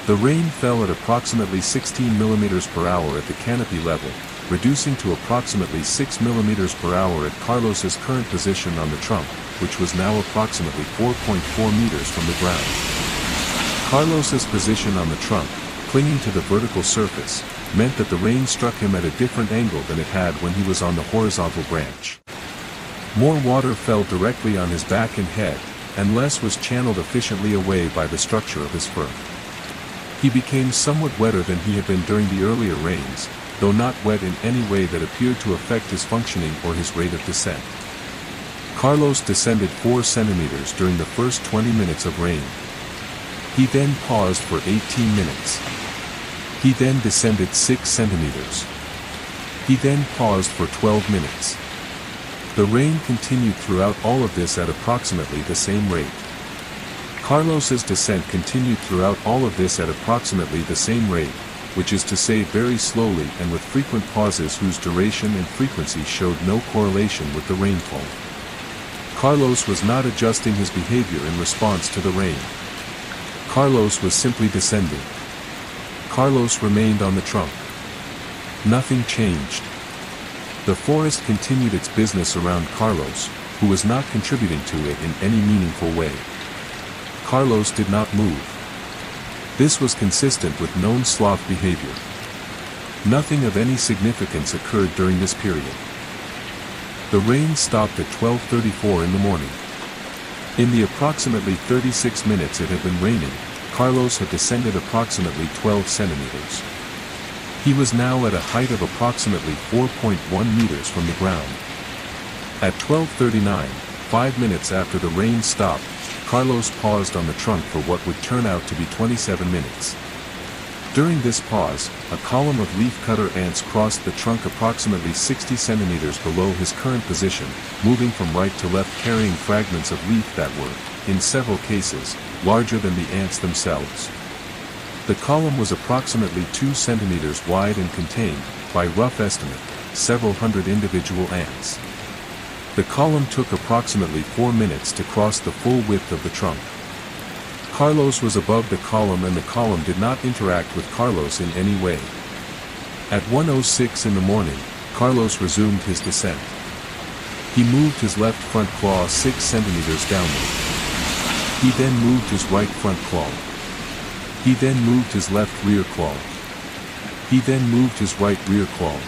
The rain fell at approximately 16 millimeters per hour at the canopy level, reducing to approximately 6 millimeters per hour at Carlos's current position on the trunk, which was now approximately 4.4 meters from the ground. Carlos's position on the trunk, clinging to the vertical surface, meant that the rain struck him at a different angle than it had when he was on the horizontal branch. More water fell directly on his back and head, and less was channeled efficiently away by the structure of his fur. He became somewhat wetter than he had been during the earlier rains, though not wet in any way that appeared to affect his functioning or his rate of descent. Carlos descended 4 centimeters during the first 20 minutes of rain. He then paused for 18 minutes. He then descended 6 centimeters. He then paused for 12 minutes. The rain continued throughout all of this at approximately the same rate. Carlos's descent continued throughout all of this at approximately the same rate, which is to say very slowly and with frequent pauses whose duration and frequency showed no correlation with the rainfall. Carlos was not adjusting his behavior in response to the rain. Carlos was simply descending. Carlos remained on the trunk. Nothing changed. The forest continued its business around Carlos, who was not contributing to it in any meaningful way. Carlos did not move. This was consistent with known sloth behavior. Nothing of any significance occurred during this period. The rain stopped at 12:34 in the morning. In the approximately 36 minutes it had been raining, Carlos had descended approximately 12 centimeters. He was now at a height of approximately 4.1 meters from the ground. At 12:39, 5 minutes after the rain stopped, Carlos paused on the trunk for what would turn out to be 27 minutes. During this pause, a column of leafcutter ants crossed the trunk approximately 60 centimeters below his current position, moving from right to left carrying fragments of leaf that were, in several cases, larger than the ants themselves. The column was approximately 2 centimeters wide and contained, by rough estimate, several hundred individual ants. The column took approximately 4 minutes to cross the full width of the trunk. Carlos was above the column and the column did not interact with Carlos in any way. At 1:06 in the morning, Carlos resumed his descent. He moved his left front claw 6 centimeters downward. He then moved his right front claw. He then moved his left rear claw. He then moved his right rear claw.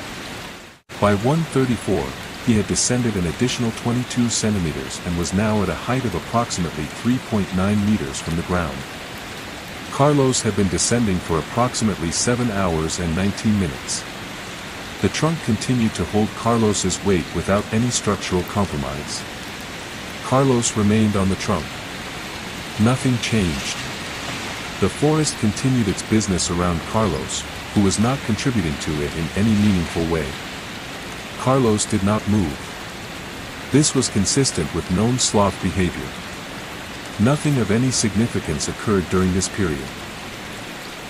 By 1:34, he had descended an additional 22 centimeters and was now at a height of approximately 3.9 meters from the ground. Carlos had been descending for approximately 7 hours and 19 minutes. The trunk continued to hold Carlos's weight without any structural compromise. Carlos remained on the trunk. Nothing changed. The forest continued its business around Carlos, who was not contributing to it in any meaningful way. Carlos did not move. This was consistent with known sloth behavior. Nothing of any significance occurred during this period.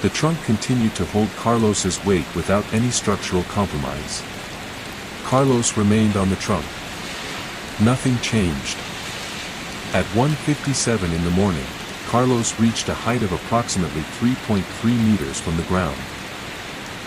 The trunk continued to hold Carlos's weight without any structural compromise. Carlos remained on the trunk. Nothing changed. At 1:57 in the morning, Carlos reached a height of approximately 3.3 meters from the ground.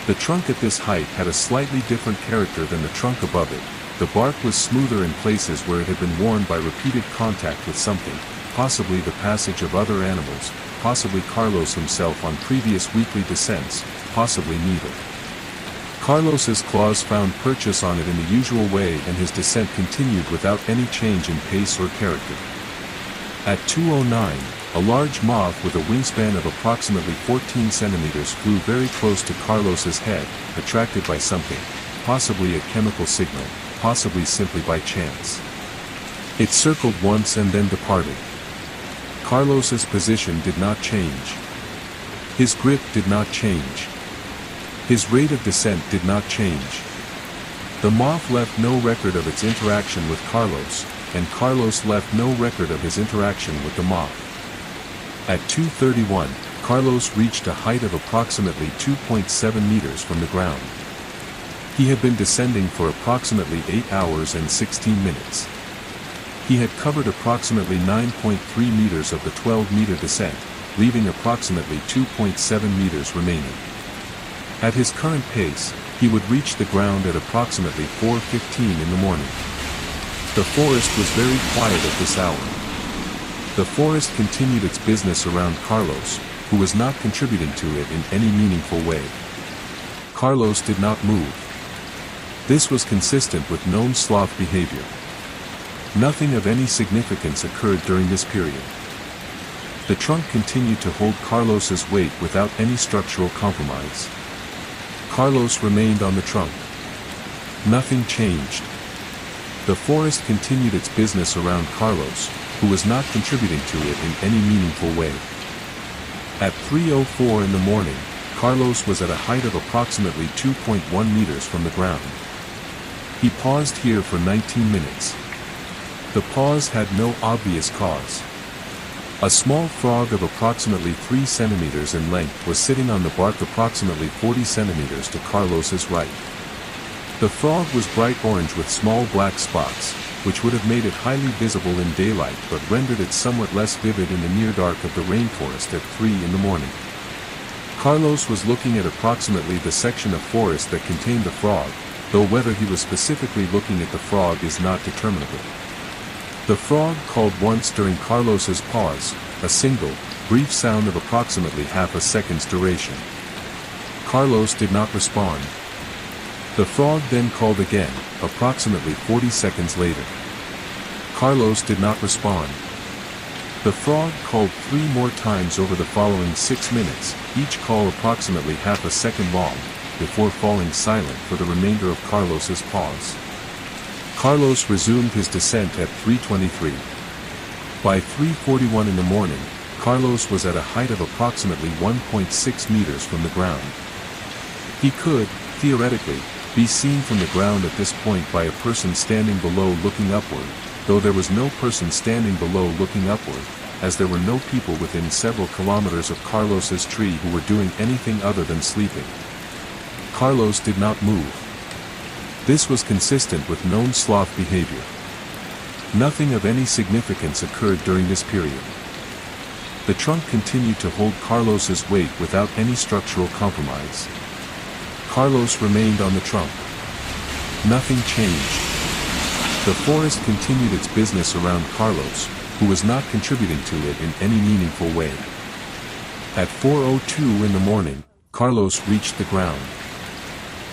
The trunk at this height had a slightly different character than the trunk above it. The bark was smoother in places where it had been worn by repeated contact with something, possibly the passage of other animals, possibly Carlos himself on previous weekly descents, possibly neither. Carlos's claws found purchase on it in the usual way and his descent continued without any change in pace or character. At 2:09, a large moth with a wingspan of approximately 14 centimeters flew very close to Carlos's head, attracted by something, possibly a chemical signal, possibly simply by chance. It circled once and then departed. Carlos's position did not change. His grip did not change. His rate of descent did not change. The moth left no record of its interaction with Carlos, and Carlos left no record of his interaction with the moth. At 2:31, Carlos reached a height of approximately 2.7 meters from the ground. He had been descending for approximately 8 hours and 16 minutes. He had covered approximately 9.3 meters of the 12-meter descent, leaving approximately 2.7 meters remaining. At his current pace, he would reach the ground at approximately 4:15 in the morning. The forest was very quiet at this hour. The forest continued its business around Carlos, who was not contributing to it in any meaningful way. Carlos did not move. This was consistent with known sloth behavior. Nothing of any significance occurred during this period. The trunk continued to hold Carlos's weight without any structural compromise. Carlos remained on the trunk. Nothing changed. The forest continued its business around Carlos, who was not contributing to it in any meaningful way. At 3:04 in the morning, Carlos was at a height of approximately 2.1 meters from the ground. He paused here for 19 minutes. The pause had no obvious cause. A small frog of approximately 3 centimeters in length was sitting on the bark approximately 40 centimeters to Carlos's right. The frog was bright orange with small black spots, which would have made it highly visible in daylight but rendered it somewhat less vivid in the near dark of the rainforest at 3 in the morning. Carlos was looking at approximately the section of forest that contained the frog, though whether he was specifically looking at the frog is not determinable. The frog called once during Carlos's pause, a single, brief sound of approximately half a second's duration. Carlos did not respond. The frog then called again, approximately 40 seconds later. Carlos did not respond. The frog called 3 more times over the following 6 minutes, each call approximately half a second long, before falling silent for the remainder of Carlos's pause. Carlos resumed his descent at 3:23. By 3:41 in the morning, Carlos was at a height of approximately 1.6 meters from the ground. He could, theoretically, be seen from the ground at this point by a person standing below looking upward, though there was no person standing below looking upward, as there were no people within several kilometers of Carlos's tree who were doing anything other than sleeping. Carlos did not move. This was consistent with known sloth behavior. Nothing of any significance occurred during this period. The trunk continued to hold Carlos's weight without any structural compromise. Carlos remained on the trunk. Nothing changed. The forest continued its business around Carlos, who was not contributing to it in any meaningful way. At 4:02 in the morning, Carlos reached the ground.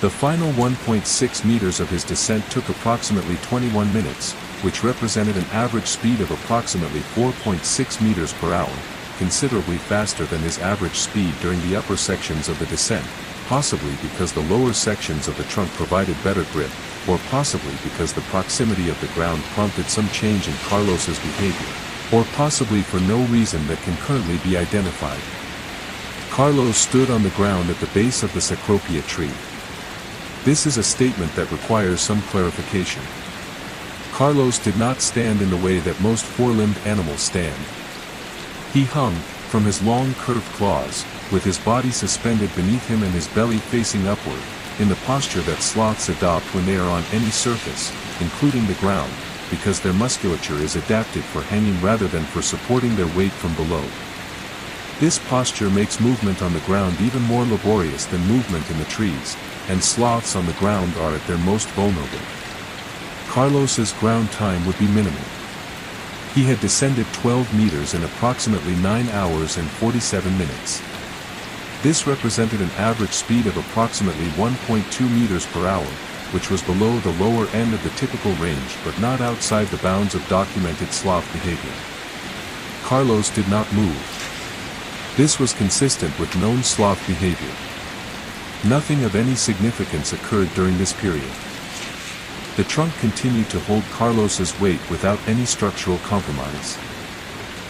The final 1.6 meters of his descent took approximately 21 minutes, which represented an average speed of approximately 4.6 meters per hour, considerably faster than his average speed during the upper sections of the descent, possibly because the lower sections of the trunk provided better grip, or possibly because the proximity of the ground prompted some change in Carlos's behavior, or possibly for no reason that can currently be identified. Carlos stood on the ground at the base of the cecropia tree. This is a statement that requires some clarification. Carlos did not stand in the way that most four-limbed animals stand. He hung, from his long curved claws, with his body suspended beneath him and his belly facing upward, in the posture that sloths adopt when they are on any surface, including the ground, because their musculature is adapted for hanging rather than for supporting their weight from below. This posture makes movement on the ground even more laborious than movement in the trees, and sloths on the ground are at their most vulnerable. Carlos's ground time would be minimal. He had descended 12 meters in approximately 9 hours and 47 minutes. This represented an average speed of approximately 1.2 meters per hour, which was below the lower end of the typical range but not outside the bounds of documented sloth behavior. Carlos did not move. This was consistent with known sloth behavior. Nothing of any significance occurred during this period. The trunk continued to hold Carlos's weight without any structural compromise.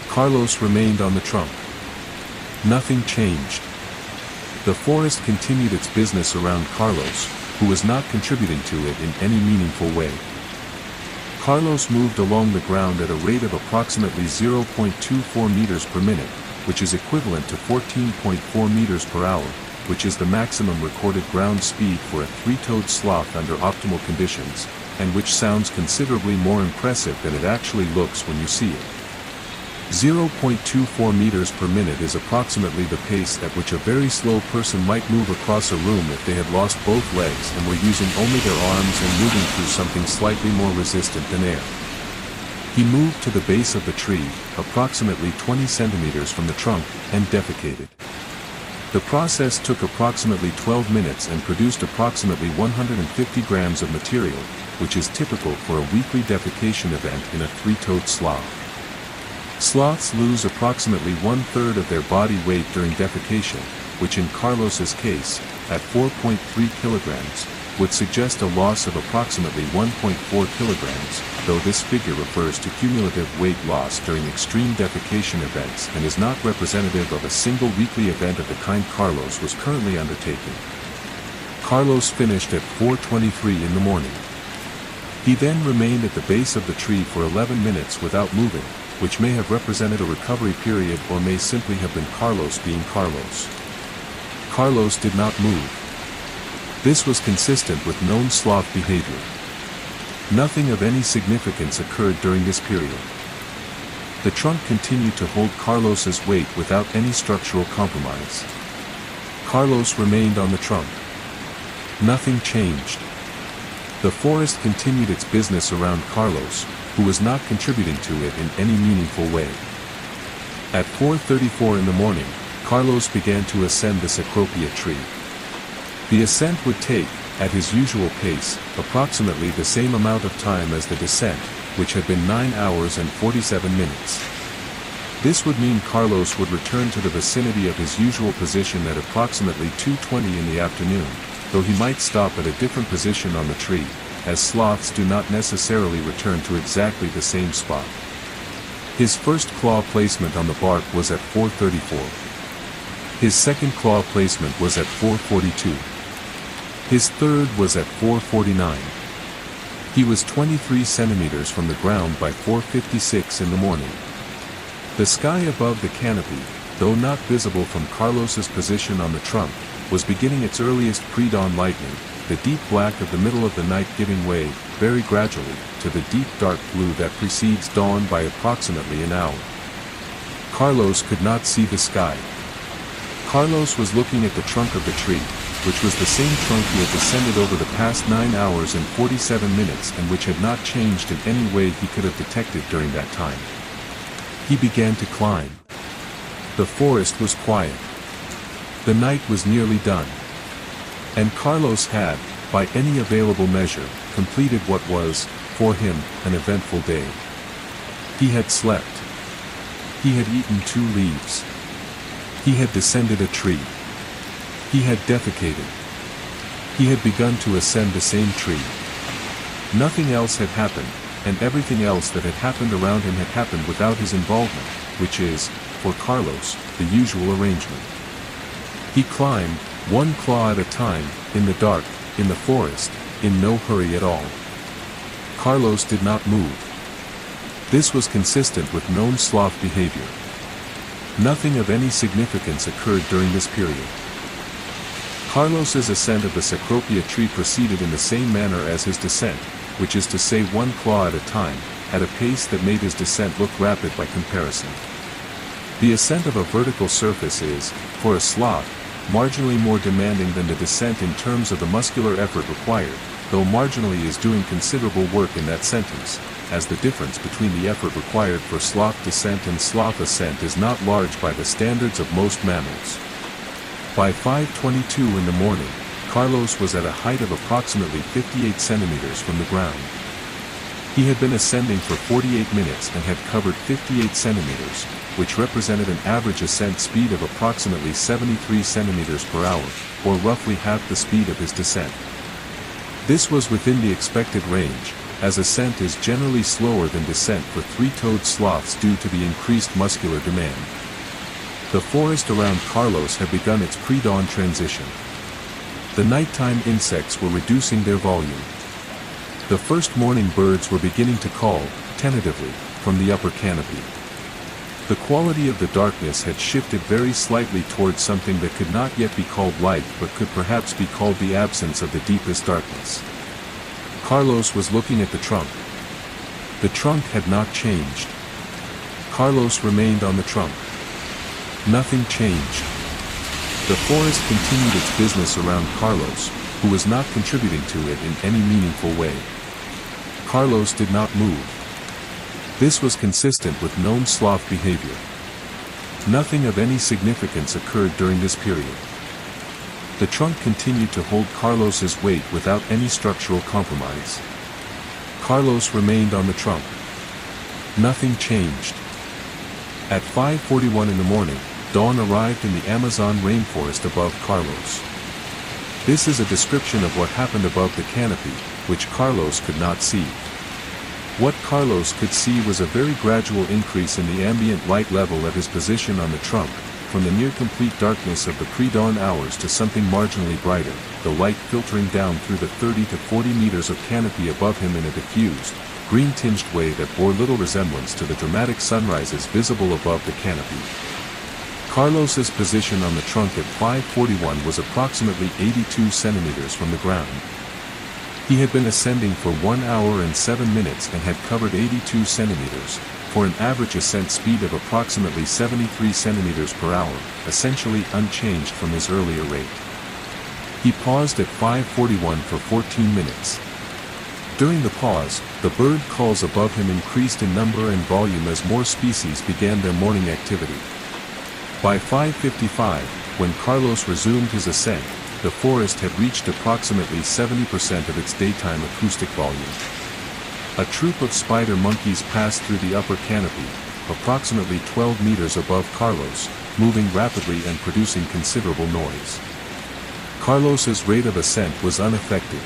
Carlos remained on the trunk. Nothing changed. The forest continued its business around Carlos, who was not contributing to it in any meaningful way. Carlos moved along the ground at a rate of approximately 0.24 meters per minute, which is equivalent to 14.4 meters per hour, which is the maximum recorded ground speed for a three-toed sloth under optimal conditions, and which sounds considerably more impressive than it actually looks when you see it. 0.24 meters per minute is approximately the pace at which a very slow person might move across a room if they had lost both legs and were using only their arms and moving through something slightly more resistant than air. He moved to the base of the tree, approximately 20 centimeters from the trunk, and defecated. The process took approximately 12 minutes and produced approximately 150 grams of material, which is typical for a weekly defecation event in a three-toed sloth. Sloths lose approximately one-third of their body weight during defecation, which in Carlos's case, at 4.3 kilograms, would suggest a loss of approximately 1.4 kilograms, though this figure refers to cumulative weight loss during extreme defecation events and is not representative of a single weekly event of the kind Carlos was currently undertaking. Carlos finished at 4:23 in the morning. He then remained at the base of the tree for 11 minutes without moving, which may have represented a recovery period or may simply have been Carlos being Carlos. Carlos did not move. This was consistent with known sloth behavior. Nothing of any significance occurred during this period. The trunk continued to hold Carlos's weight without any structural compromise. Carlos remained on the trunk. Nothing changed. The forest continued its business around Carlos, who was not contributing to it in any meaningful way. At 4:34 in the morning, Carlos began to ascend the Cecropia tree. The ascent would take, at his usual pace, approximately the same amount of time as the descent, which had been 9 hours and 47 minutes. This would mean Carlos would return to the vicinity of his usual position at approximately 2:20 in the afternoon, though he might stop at a different position on the tree, as sloths do not necessarily return to exactly the same spot. His first claw placement on the bark was at 4:34. His second claw placement was at 4:42. His third was at 4:49. He was 23 centimeters from the ground by 4:56 in the morning. The sky above the canopy, though not visible from Carlos's position on the trunk, was beginning its earliest pre-dawn lightning, the deep black of the middle of the night giving way, very gradually, to the deep dark blue that precedes dawn by approximately an hour. Carlos could not see the sky. Carlos was looking at the trunk of the tree, which was the same trunk he had descended over the past 9 hours and 47 minutes and which had not changed in any way he could have detected during that time. He began to climb. The forest was quiet. The night was nearly done. And Carlos had, by any available measure, completed what was, for him, an eventful day. He had slept. He had eaten 2 leaves. He had descended a tree. He had defecated. He had begun to ascend the same tree. Nothing else had happened, and everything else that had happened around him had happened without his involvement, which is, for Carlos, the usual arrangement. He climbed, one claw at a time, in the dark, in the forest, in no hurry at all. Carlos did not move. This was consistent with known sloth behavior. Nothing of any significance occurred during this period. Carlos's ascent of the Cecropia tree proceeded in the same manner as his descent, which is to say one claw at a time, at a pace that made his descent look rapid by comparison. The ascent of a vertical surface is, for a sloth, marginally more demanding than the descent in terms of the muscular effort required, though marginally is doing considerable work in that sentence, as the difference between the effort required for sloth descent and sloth ascent is not large by the standards of most mammals. By 5:22 in the morning, Carlos was at a height of approximately 58 centimeters from the ground. He had been ascending for 48 minutes and had covered 58 centimeters, which represented an average ascent speed of approximately 73 centimeters per hour, or roughly half the speed of his descent. This was within the expected range, as ascent is generally slower than descent for 3-toed sloths due to the increased muscular demand. The forest around Carlos had begun its pre-dawn transition. The nighttime insects were reducing their volume. The first morning birds were beginning to call, tentatively, from the upper canopy. The quality of the darkness had shifted very slightly towards something that could not yet be called light but could perhaps be called the absence of the deepest darkness. Carlos was looking at the trunk. The trunk had not changed. Carlos remained on the trunk. Nothing changed. The forest continued its business around Carlos, who was not contributing to it in any meaningful way. Carlos did not move. This was consistent with known sloth behavior. Nothing of any significance occurred during this period. The trunk continued to hold Carlos's weight without any structural compromise. Carlos remained on the trunk. Nothing changed. At 5:41 in the morning, dawn arrived in the Amazon rainforest above Carlos. This is a description of what happened above the canopy, which Carlos could not see. What Carlos could see was a very gradual increase in the ambient light level at his position on the trunk, from the near-complete darkness of the pre-dawn hours to something marginally brighter, the light filtering down through the 30 to 40 meters of canopy above him in a diffused, green-tinged way that bore little resemblance to the dramatic sunrises visible above the canopy. Carlos's position on the trunk at 5:41 was approximately 82 centimeters from the ground. He had been ascending for 1 hour and 7 minutes and had covered 82 centimeters, for an average ascent speed of approximately 73 centimeters per hour, essentially unchanged from his earlier rate. He paused at 5:41 for 14 minutes. During the pause, the bird calls above him increased in number and volume as more species began their morning activity. By 5:55, when Carlos resumed his ascent, the forest had reached approximately 70% of its daytime acoustic volume. A troop of spider monkeys passed through the upper canopy, approximately 12 meters above Carlos, moving rapidly and producing considerable noise. Carlos's rate of ascent was unaffected.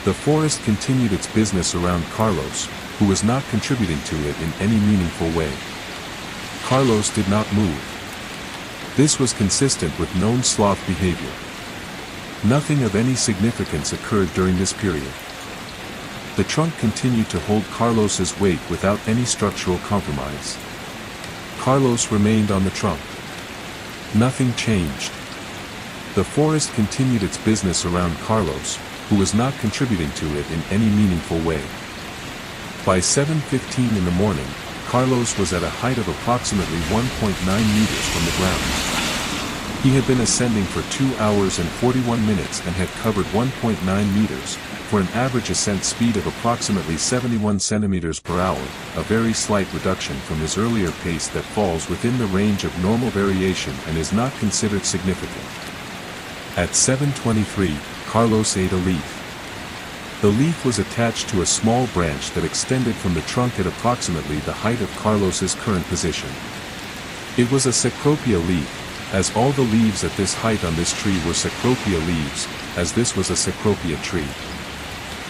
The forest continued its business around Carlos, who was not contributing to it in any meaningful way. Carlos did not move. This was consistent with known sloth behavior. Nothing of any significance occurred during this period. The trunk continued to hold Carlos's weight without any structural compromise. Carlos remained on the trunk. Nothing changed. The forest continued its business around Carlos, who was not contributing to it in any meaningful way. By 7:15 in the morning, Carlos was at a height of approximately 1.9 meters from the ground. He had been ascending for 2 hours and 41 minutes and had covered 1.9 meters, for an average ascent speed of approximately 71 centimeters per hour, a very slight reduction from his earlier pace that falls within the range of normal variation and is not considered significant. At 7:23, Carlos ate a leaf. The leaf was attached to a small branch that extended from the trunk at approximately the height of Carlos's current position. It was a cecropia leaf, as all the leaves at this height on this tree were cecropia leaves, as this was a cecropia tree.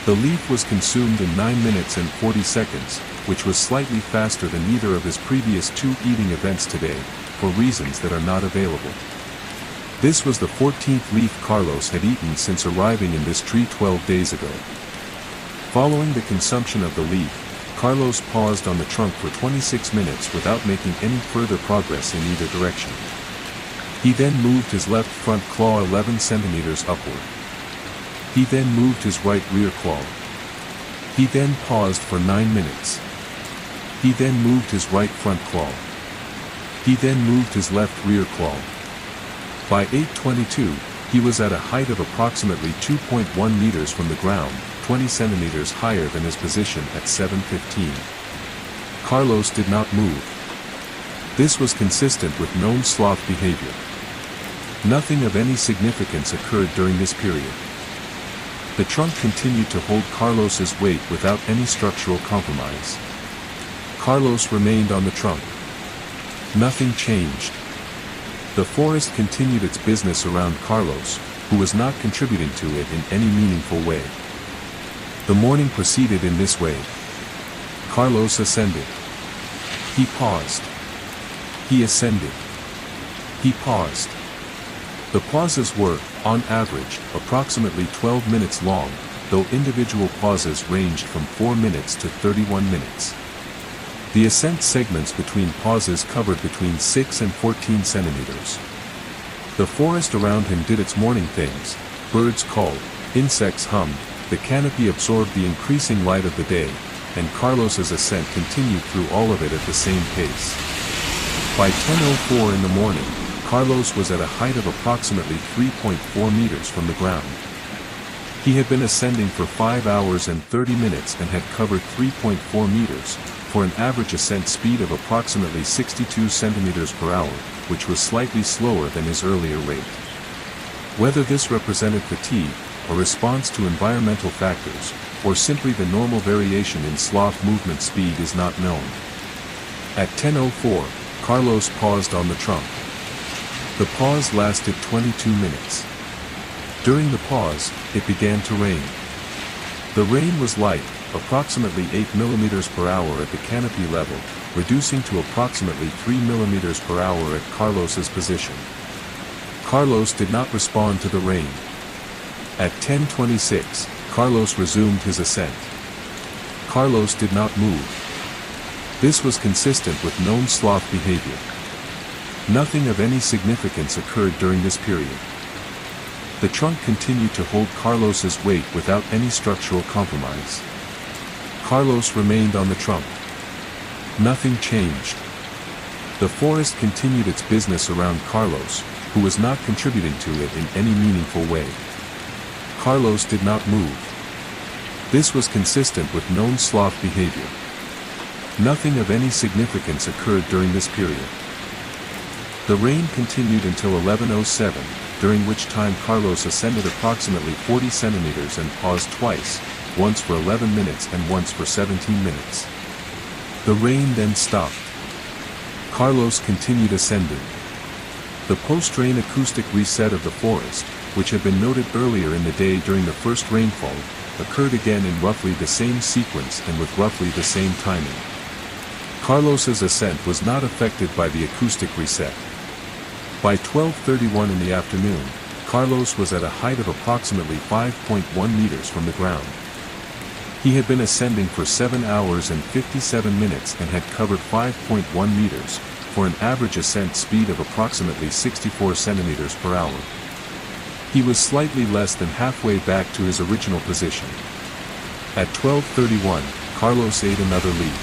The leaf was consumed in 9 minutes and 40 seconds, which was slightly faster than either of his previous 2 eating events today, for reasons that are not available. This was the 14th leaf Carlos had eaten since arriving in this tree 12 days ago. Following the consumption of the leaf, Carlos paused on the trunk for 26 minutes without making any further progress in either direction. He then moved his left front claw 11 centimeters upward. He then moved his right rear claw. He then paused for 9 minutes. He then moved his right front claw. He then moved his left rear claw. By 8:22, he was at a height of approximately 2.1 meters from the ground, 20 centimeters higher than his position at 7:15. Carlos did not move. This was consistent with known sloth behavior. Nothing of any significance occurred during this period. The trunk continued to hold Carlos's weight without any structural compromise. Carlos remained on the trunk. Nothing changed. The forest continued its business around Carlos, who was not contributing to it in any meaningful way. The morning proceeded in this way. Carlos ascended. He paused. He ascended. He paused. The pauses were, on average, approximately 12 minutes long, though individual pauses ranged from 4 minutes to 31 minutes. The ascent segments between pauses covered between 6 and 14 centimeters. The forest around him did its morning things, birds called, insects hummed, the canopy absorbed the increasing light of the day, and Carlos's ascent continued through all of it at the same pace. By 10:04 in the morning, Carlos was at a height of approximately 3.4 meters from the ground. He had been ascending for 5 hours and 30 minutes and had covered 3.4 meters, for an average ascent speed of approximately 62 centimeters per hour, which was slightly slower than his earlier rate. Whether this represented fatigue, a response to environmental factors, or simply the normal variation in sloth movement speed is not known. At 10:04, Carlos paused on the trunk. The pause lasted 22 minutes. During the pause, it began to rain. The rain was light, approximately 8 mm per hour at the canopy level, reducing to approximately 3 mm per hour at Carlos's position. Carlos did not respond to the rain. At 10:26, Carlos resumed his ascent. Carlos did not move. This was consistent with known sloth behavior. Nothing of any significance occurred during this period. The trunk continued to hold Carlos's weight without any structural compromise. Carlos remained on the trunk. Nothing changed. The forest continued its business around Carlos, who was not contributing to it in any meaningful way. Carlos did not move. This was consistent with known sloth behavior. Nothing of any significance occurred during this period. The rain continued until 11:07, during which time Carlos ascended approximately 40 centimeters and paused twice, once for 11 minutes and once for 17 minutes. The rain then stopped. Carlos continued ascending. The post-rain acoustic reset of the forest, which had been noted earlier in the day during the first rainfall, occurred again in roughly the same sequence and with roughly the same timing. Carlos's ascent was not affected by the acoustic reset. By 12:31 in the afternoon, Carlos was at a height of approximately 5.1 meters from the ground. He had been ascending for 7 hours and 57 minutes and had covered 5.1 meters, for an average ascent speed of approximately 64 centimeters per hour. He was slightly less than halfway back to his original position. At 12:31, Carlos ate another leaf.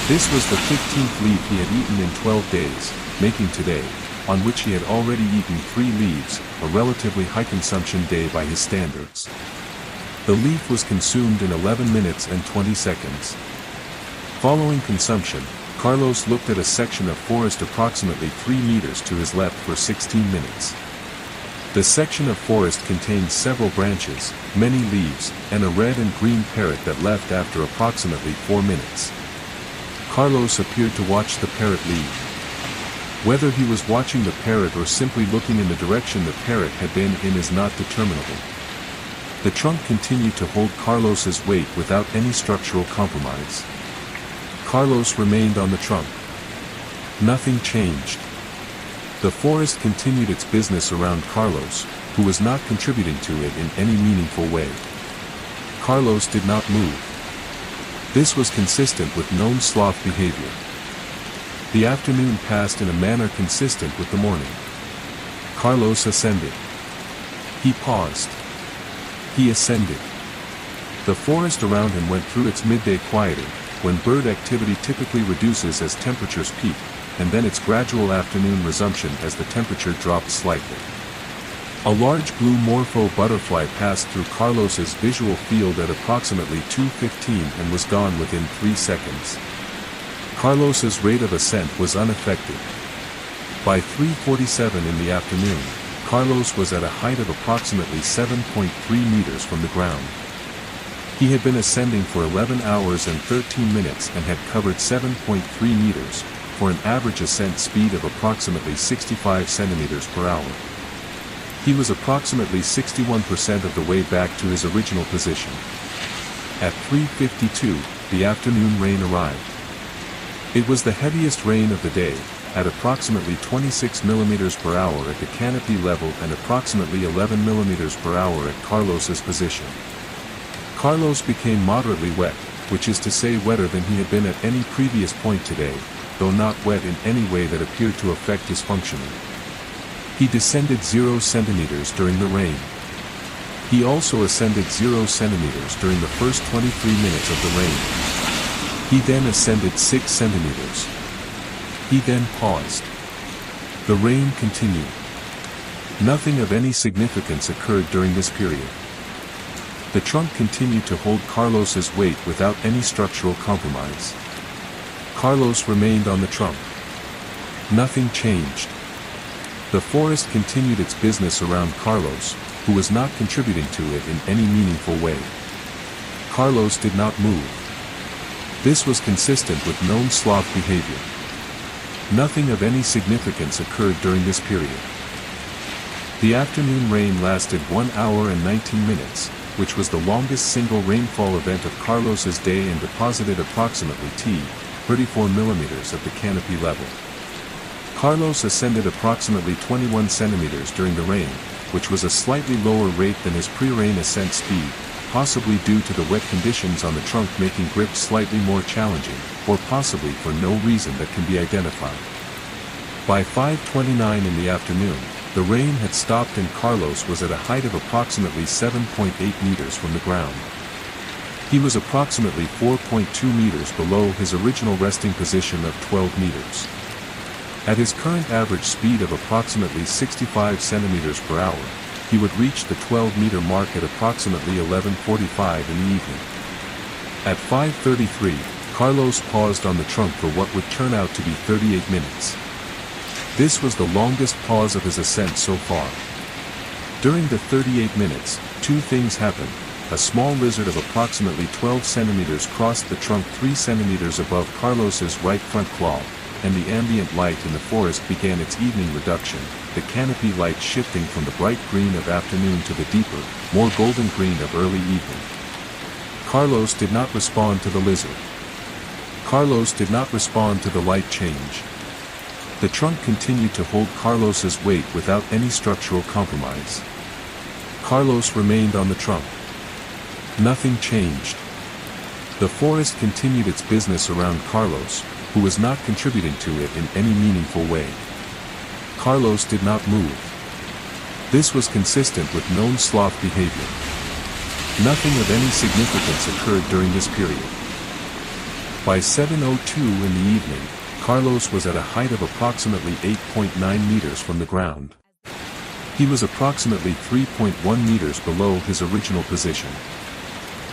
This was the 15th leaf he had eaten in 12 days, making today, on which he had already eaten 3 leaves, a relatively high consumption day by his standards. The leaf was consumed in 11 minutes and 20 seconds. Following consumption, Carlos looked at a section of forest approximately 3 meters to his left for 16 minutes. The section of forest contained several branches, many leaves, and a red and green parrot that left after approximately 4 minutes. Carlos appeared to watch the parrot leave. Whether he was watching the parrot or simply looking in the direction the parrot had been in is not determinable. The trunk continued to hold Carlos's weight without any structural compromise. Carlos remained on the trunk. Nothing changed. The forest continued its business around Carlos, who was not contributing to it in any meaningful way. Carlos did not move. This was consistent with known sloth behavior. The afternoon passed in a manner consistent with the morning. Carlos ascended. He paused. He ascended. The forest around him went through its midday quieting, when bird activity typically reduces as temperatures peak, and then its gradual afternoon resumption as the temperature dropped slightly. A large blue morpho butterfly passed through Carlos's visual field at approximately 2:15 and was gone within 3 seconds. Carlos's rate of ascent was unaffected. By 3:47 in the afternoon, Carlos was at a height of approximately 7.3 meters from the ground. He had been ascending for 11 hours and 13 minutes and had covered 7.3 meters, for an average ascent speed of approximately 65 centimeters per hour. He was approximately 61% of the way back to his original position. At 3:52, the afternoon rain arrived. It was the heaviest rain of the day, at approximately 26 millimeters per hour at the canopy level and approximately 11 millimeters per hour at Carlos's position. Carlos became moderately wet, which is to say wetter than he had been at any previous point today, though not wet in any way that appeared to affect his functioning. He descended 0 centimeters during the rain. He also ascended 0 centimeters during the first 23 minutes of the rain. He then ascended 6 centimeters. He then paused. The rain continued. Nothing of any significance occurred during this period. The trunk continued to hold Carlos's weight without any structural compromise. Carlos remained on the trunk. Nothing changed. The forest continued its business around Carlos, who was not contributing to it in any meaningful way. Carlos did not move. This was consistent with known sloth behavior. Nothing of any significance occurred during this period. The afternoon rain lasted 1 hour and 19 minutes, which was the longest single rainfall event of Carlos's day and deposited approximately 34 millimeters at the canopy level. Carlos ascended approximately 21 centimeters during the rain, which was a slightly lower rate than his pre-rain ascent speed, possibly due to the wet conditions on the trunk making grip slightly more challenging, or possibly for no reason that can be identified. By 5:29 in the afternoon, the rain had stopped and Carlos was at a height of approximately 7.8 meters from the ground. He was approximately 4.2 meters below his original resting position of 12 meters. At his current average speed of approximately 65 centimeters per hour, he would reach the 12-meter mark at approximately 11:45 in the evening. At 5:33, Carlos paused on the trunk for what would turn out to be 38 minutes. This was the longest pause of his ascent so far. During the 38 minutes, two things happened. A small lizard of approximately 12 centimeters crossed the trunk 3 centimeters above Carlos's right front claw, and the ambient light in the forest began its evening reduction, the canopy light shifting from the bright green of afternoon to the deeper, more golden green of early evening. Carlos did not respond to the lizard. Carlos did not respond to the light change. The trunk continued to hold Carlos's weight without any structural compromise. Carlos remained on the trunk. Nothing changed. The forest continued its business around Carlos, who was not contributing to it in any meaningful way. Carlos did not move. This was consistent with known sloth behavior. Nothing of any significance occurred during this period. By 7:02 in the evening, Carlos was at a height of approximately 8.9 meters from the ground. He was approximately 3.1 meters below his original position.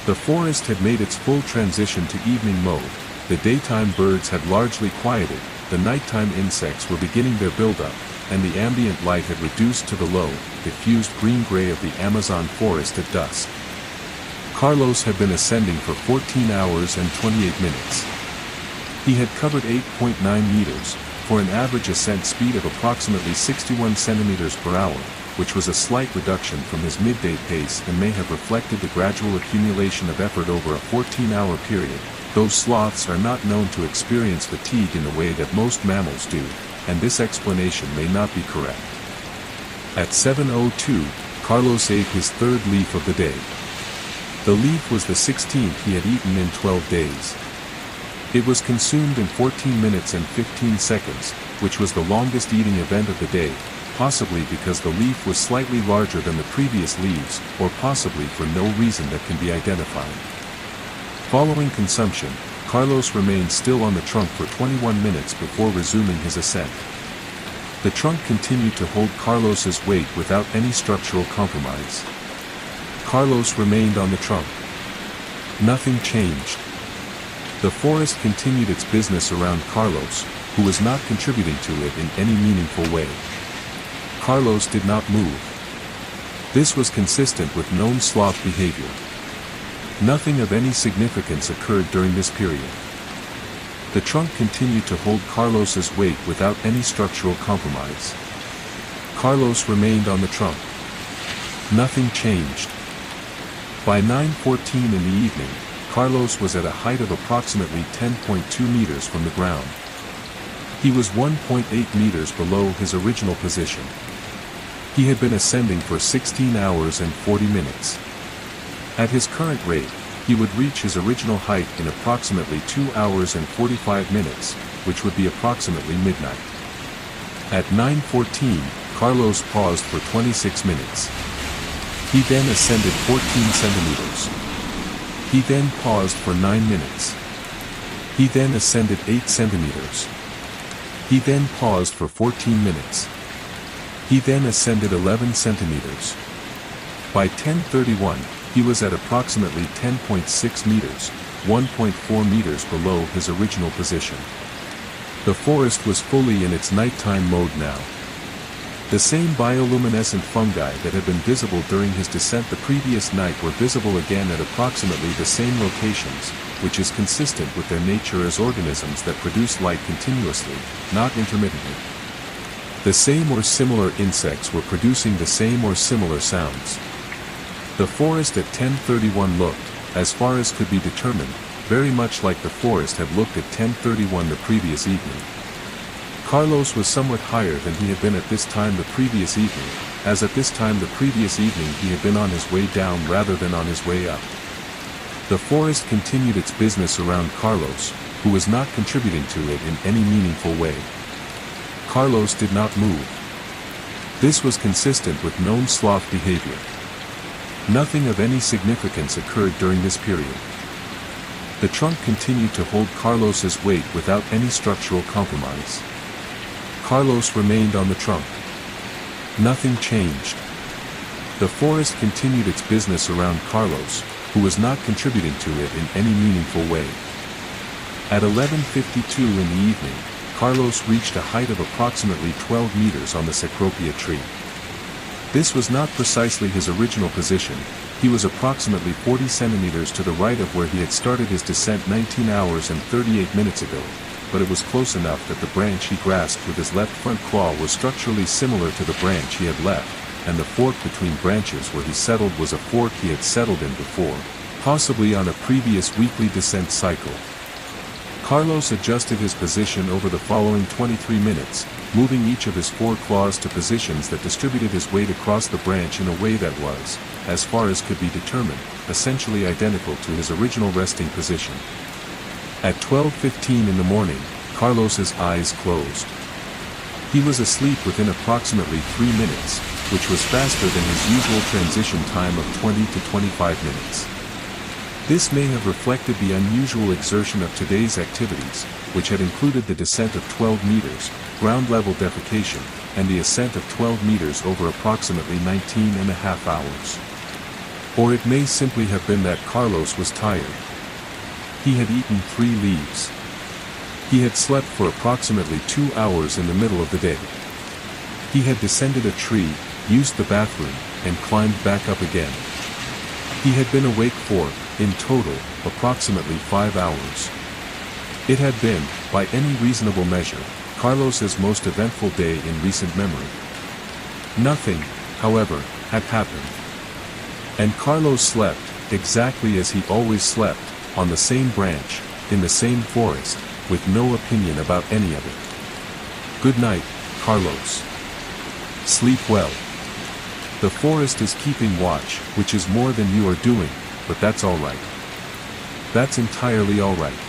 The forest had made its full transition to evening mode, the daytime birds had largely quieted, the nighttime insects were beginning their buildup, and the ambient light had reduced to the low, diffused green-gray of the Amazon forest at dusk. Carlos had been ascending for 14 hours and 28 minutes. He had covered 8.9 meters, for an average ascent speed of approximately 61 centimeters per hour, which was a slight reduction from his midday pace and may have reflected the gradual accumulation of effort over a 14-hour period, though sloths are not known to experience fatigue in the way that most mammals do, and this explanation may not be correct. At 7:02, Carlos ate his third leaf of the day. The leaf was the 16th he had eaten in 12 days. It was consumed in 14 minutes and 15 seconds, which was the longest eating event of the day, possibly because the leaf was slightly larger than the previous leaves, or possibly for no reason that can be identified. Following consumption, Carlos remained still on the trunk for 21 minutes before resuming his ascent. The trunk continued to hold Carlos's weight without any structural compromise. Carlos remained on the trunk. Nothing changed. The forest continued its business around Carlos, who was not contributing to it in any meaningful way. Carlos did not move. This was consistent with known sloth behavior. Nothing of any significance occurred during this period. The trunk continued to hold Carlos's weight without any structural compromise. Carlos remained on the trunk. Nothing changed. By 9:14 in the evening, Carlos was at a height of approximately 10.2 meters from the ground. He was 1.8 meters below his original position. He had been ascending for 16 hours and 40 minutes. At his current rate, he would reach his original height in approximately 2 hours and 45 minutes, which would be approximately midnight. At 9:14, Carlos paused for 26 minutes. He then ascended 14 centimeters. He then paused for 9 minutes. He then ascended 8 centimeters. He then paused for 14 minutes. He then ascended 11 centimeters. By 10:31, he was at approximately 10.6 meters, 1.4 meters below his original position. The forest was fully in its nighttime mode now. The same bioluminescent fungi that had been visible during his descent the previous night were visible again at approximately the same locations, which is consistent with their nature as organisms that produce light continuously, not intermittently. The same or similar insects were producing the same or similar sounds. The forest at 10:31 looked, as far as could be determined, very much like the forest had looked at 10:31 the previous evening. Carlos was somewhat higher than he had been at this time the previous evening, as at this time the previous evening he had been on his way down rather than on his way up. The forest continued its business around Carlos, who was not contributing to it in any meaningful way. Carlos did not move. This was consistent with known sloth behavior. Nothing of any significance occurred during this period. The trunk continued to hold Carlos's weight without any structural compromise. Carlos remained on the trunk. Nothing changed. The forest continued its business around Carlos, who was not contributing to it in any meaningful way. At 11:52 in the evening, Carlos reached a height of approximately 12 meters on the cecropia tree. This was not precisely his original position. He was approximately 40 centimeters to the right of where he had started his descent 19 hours and 38 minutes ago, but it was close enough that the branch he grasped with his left front claw was structurally similar to the branch he had left, and the fork between branches where he settled was a fork he had settled in before, possibly on a previous weekly descent cycle. Carlos adjusted his position over the following 23 minutes, moving each of his four claws to positions that distributed his weight across the branch in a way that was, as far as could be determined, essentially identical to his original resting position. At 12:15 in the morning, Carlos's eyes closed. He was asleep within approximately 3 minutes, which was faster than his usual transition time of 20 to 25 minutes. This may have reflected the unusual exertion of today's activities, which had included the descent of 12 meters, ground-level defecation, and the ascent of 12 meters over approximately 19 and a half hours. Or it may simply have been that Carlos was tired. He had eaten 3 leaves. He had slept for approximately 2 hours in the middle of the day. He had descended a tree, used the bathroom, and climbed back up again. He had been awake for, in total, approximately 5 hours. It had been, by any reasonable measure, Carlos's most eventful day in recent memory. Nothing, however, had happened. And Carlos slept, exactly as he always slept, on the same branch, in the same forest, with no opinion about any of it. Good night, Carlos. Sleep well. The forest is keeping watch, which is more than you are doing, but that's all right. That's entirely all right.